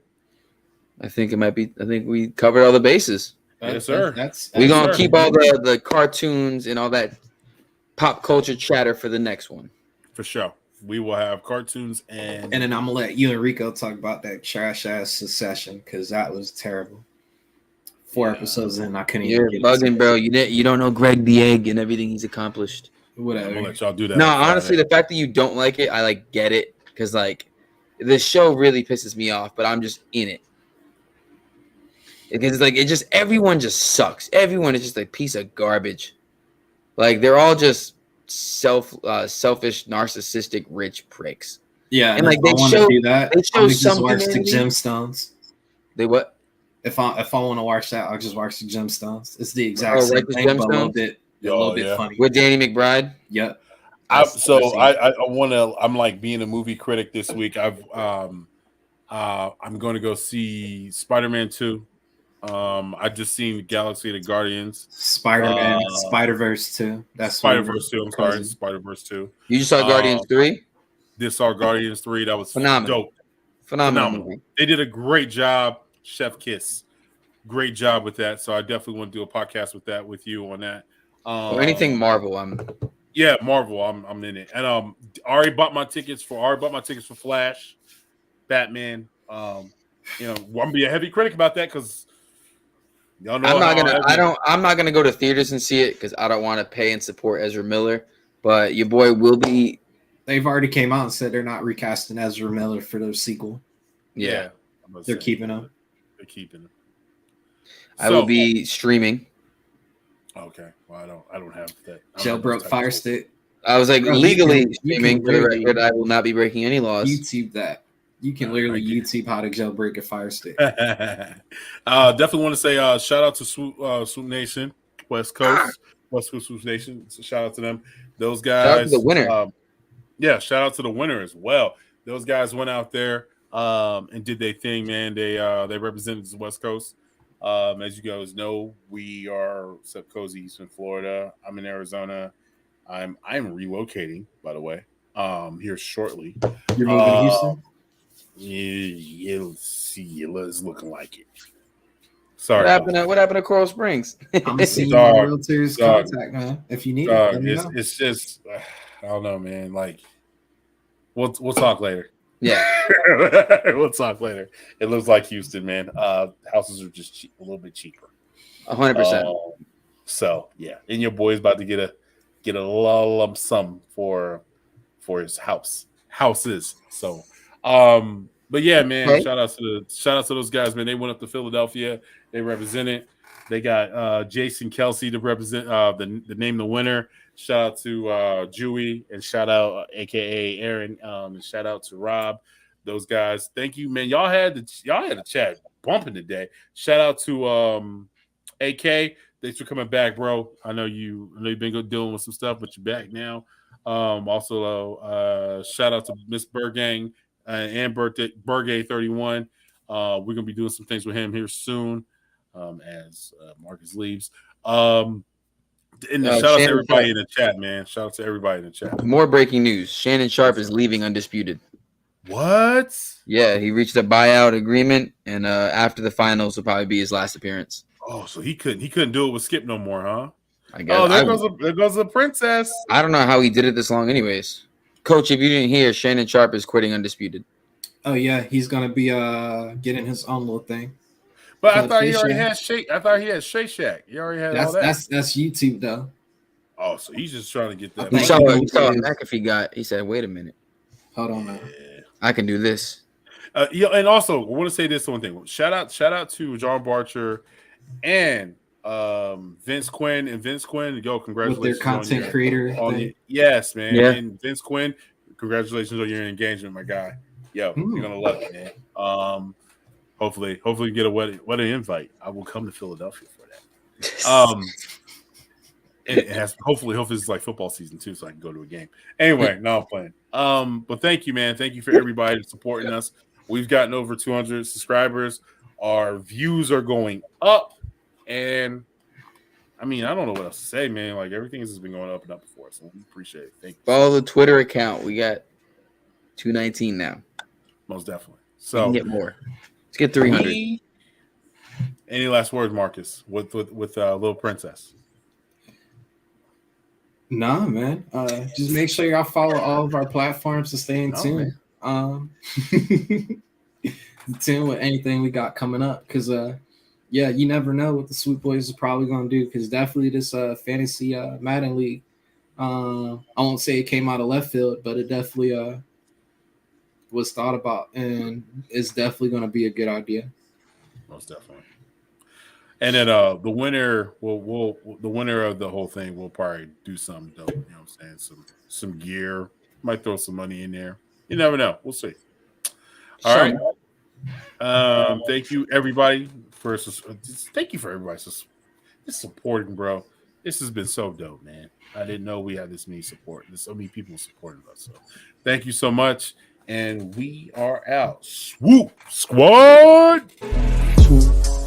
Speaker 2: I think it might be. I think we covered all the bases.
Speaker 3: Yes, sir.
Speaker 2: We're gonna keep all the cartoons and all that pop culture chatter for the next one.
Speaker 3: For sure. We will have cartoons and
Speaker 4: then I'm gonna let you and Rico talk about that trash ass Succession because that was terrible. 4 episodes in, I couldn't
Speaker 2: even get bugging, bro. You don't know Greg the Egg and everything he's accomplished.
Speaker 4: Whatever.
Speaker 3: I'm gonna let y'all do that.
Speaker 2: No, honestly, the fact that you don't like it, I get it because the show really pisses me off, but I'm just in it. Because everyone just sucks. Everyone is just a piece of garbage. They're all just selfish, narcissistic, rich pricks.
Speaker 4: Yeah, and they show that. They show some watch the Gemstones.
Speaker 2: They what?
Speaker 4: If I want to watch that, I'll just watch the Gemstones. It's the exact same thing, but a little bit a little bit funny.
Speaker 2: With Danny McBride.
Speaker 4: Yep.
Speaker 3: I'm like being a movie critic this week. I'm going to go see Spider-Man 2. I just seen Galaxy of the Guardians.
Speaker 4: Spider-Man, Spider-Verse 2. That's
Speaker 3: Spider-Verse 2. I'm sorry, Spider-Verse 2.
Speaker 2: You just saw Guardians 3?
Speaker 3: This saw Guardians 3. That was
Speaker 2: phenomenal.
Speaker 3: Dope.
Speaker 2: Phenomenal movie.
Speaker 3: They did a great job. Chef Kiss. Great job with that. So I definitely want to do a podcast with you on that.
Speaker 2: Anything Marvel,
Speaker 3: Marvel. I'm in it. And already bought my tickets for Flash, Batman. I'm gonna be a heavy critic about that because y'all know
Speaker 2: I'm not gonna go to theaters and see it because I don't want to pay and support Ezra Miller. But your boy will be.
Speaker 4: They've already came out and said they're not recasting Ezra Miller for their sequel.
Speaker 2: Yeah.
Speaker 4: They're keeping him.
Speaker 3: They're keeping him.
Speaker 2: I will be streaming.
Speaker 3: Okay. Well, I don't have that.
Speaker 4: Jailbroke Fire Stick.
Speaker 2: I was like legally streaming for the record. I will not be breaking any laws.
Speaker 4: YouTube that. You can literally YouTube how to jailbreak a Fire Stick.
Speaker 3: Definitely want to say shout out to Swoop Nation, West Coast Swoop Nation. So shout out to them. Those guys.
Speaker 2: Shout out to the winner.
Speaker 3: Shout out to the winner as well. Those guys went out there and did their thing, man. They represented the West Coast. As you guys know, we are Sep Cozy, Eastern Florida. I'm in Arizona. I'm relocating, by the way, here shortly.
Speaker 4: You're moving to Houston?
Speaker 3: Yeah, it's looking like it. Sorry.
Speaker 2: What happened to Coral Springs?
Speaker 4: I'm seeing your realtor's contact, man. If you need it,
Speaker 3: it's just I don't know, man. Like, we'll talk later.
Speaker 2: Yeah,
Speaker 3: we'll talk later. It looks like Houston, man. Houses are just a little bit cheaper.
Speaker 2: 100%.
Speaker 3: So yeah, and your boy's about to get a lump sum for his houses. So, but yeah, man. Okay. Shout out to those guys, man. They went up to Philadelphia. They represented. They got Jason Kelsey to represent the name the winner. Shout out to Jewy and shout out aka Aaron and shout out to Rob. Those guys, thank you, man. Y'all had the chat bumping today. Shout out to AK. Thanks for coming back, bro. I know you've been dealing with some stuff, but you're back now. Also, shout out to Miss Bergang and Bergay 31. We're gonna be doing some things with him here soon as Marcus leaves. And shout out to everybody in the chat, man. Shout out to everybody in the chat.
Speaker 2: More breaking news. Shannon Sharp is leaving Undisputed.
Speaker 3: What?
Speaker 2: Yeah, he reached a buyout agreement, and after the finals will probably be his last appearance.
Speaker 3: Oh, so he couldn't do it with Skip no more, huh?
Speaker 2: I guess.
Speaker 3: Oh, there goes the princess.
Speaker 2: I don't know how he did it this long anyways. Coach, if you didn't hear, Shannon Sharp is quitting Undisputed.
Speaker 4: Oh, yeah. He's going to be getting his own little thing.
Speaker 3: But I thought he already had Shake. I thought he had Shake Shack. He already had all that.
Speaker 4: That's YouTube though.
Speaker 3: Oh, so he's just trying to get that.
Speaker 2: He saw what McAfee got. He said, "Wait a minute,
Speaker 4: hold on now.
Speaker 2: I can do this."
Speaker 3: And also, I want to say this one thing. Shout out to John Barcher and Vince Quinn. And Vince Quinn, yo, congratulations
Speaker 4: with their content creator.
Speaker 3: Yes, man.
Speaker 2: Yeah.
Speaker 3: And Vince Quinn, congratulations on your engagement, my guy. Yo, you're gonna love it, man. Hopefully you get a wedding invite. I will come to Philadelphia for that. And it has hopefully it's like football season too, so I can go to a game. Anyway, no, I'm playing. But thank you, man. Thank you for everybody supporting us. We've gotten over 200 subscribers. Our views are going up, and I mean, I don't know what else to say, man. Like everything has just been going up and up before, so we appreciate it. Thank you.
Speaker 2: Follow the Twitter account. We got 219 now.
Speaker 3: Most definitely. So
Speaker 2: get more. Let's get 300.
Speaker 3: Any last words, Marcus, with Little Princess?
Speaker 4: Nah, man. Just make sure y'all follow all of our platforms to stay in tune. Tune with anything we got coming up, because you never know what the Sweet Boys are probably gonna do. Because definitely this fantasy Madden league, I won't say it came out of left field, but it definitely was thought about, and it's definitely going to be a good idea.
Speaker 3: Most definitely. And then the winner the winner of the whole thing will probably do something dope. You know what I'm saying? Some gear, might throw some money in there. You never know. We'll see. All right. Thank you everybody for everybody just supporting, bro. this has been so dope, man. I didn't know we had this many support. There's so many people supporting us. So thank you so much. And we are out. Swoop Squad. Swoop.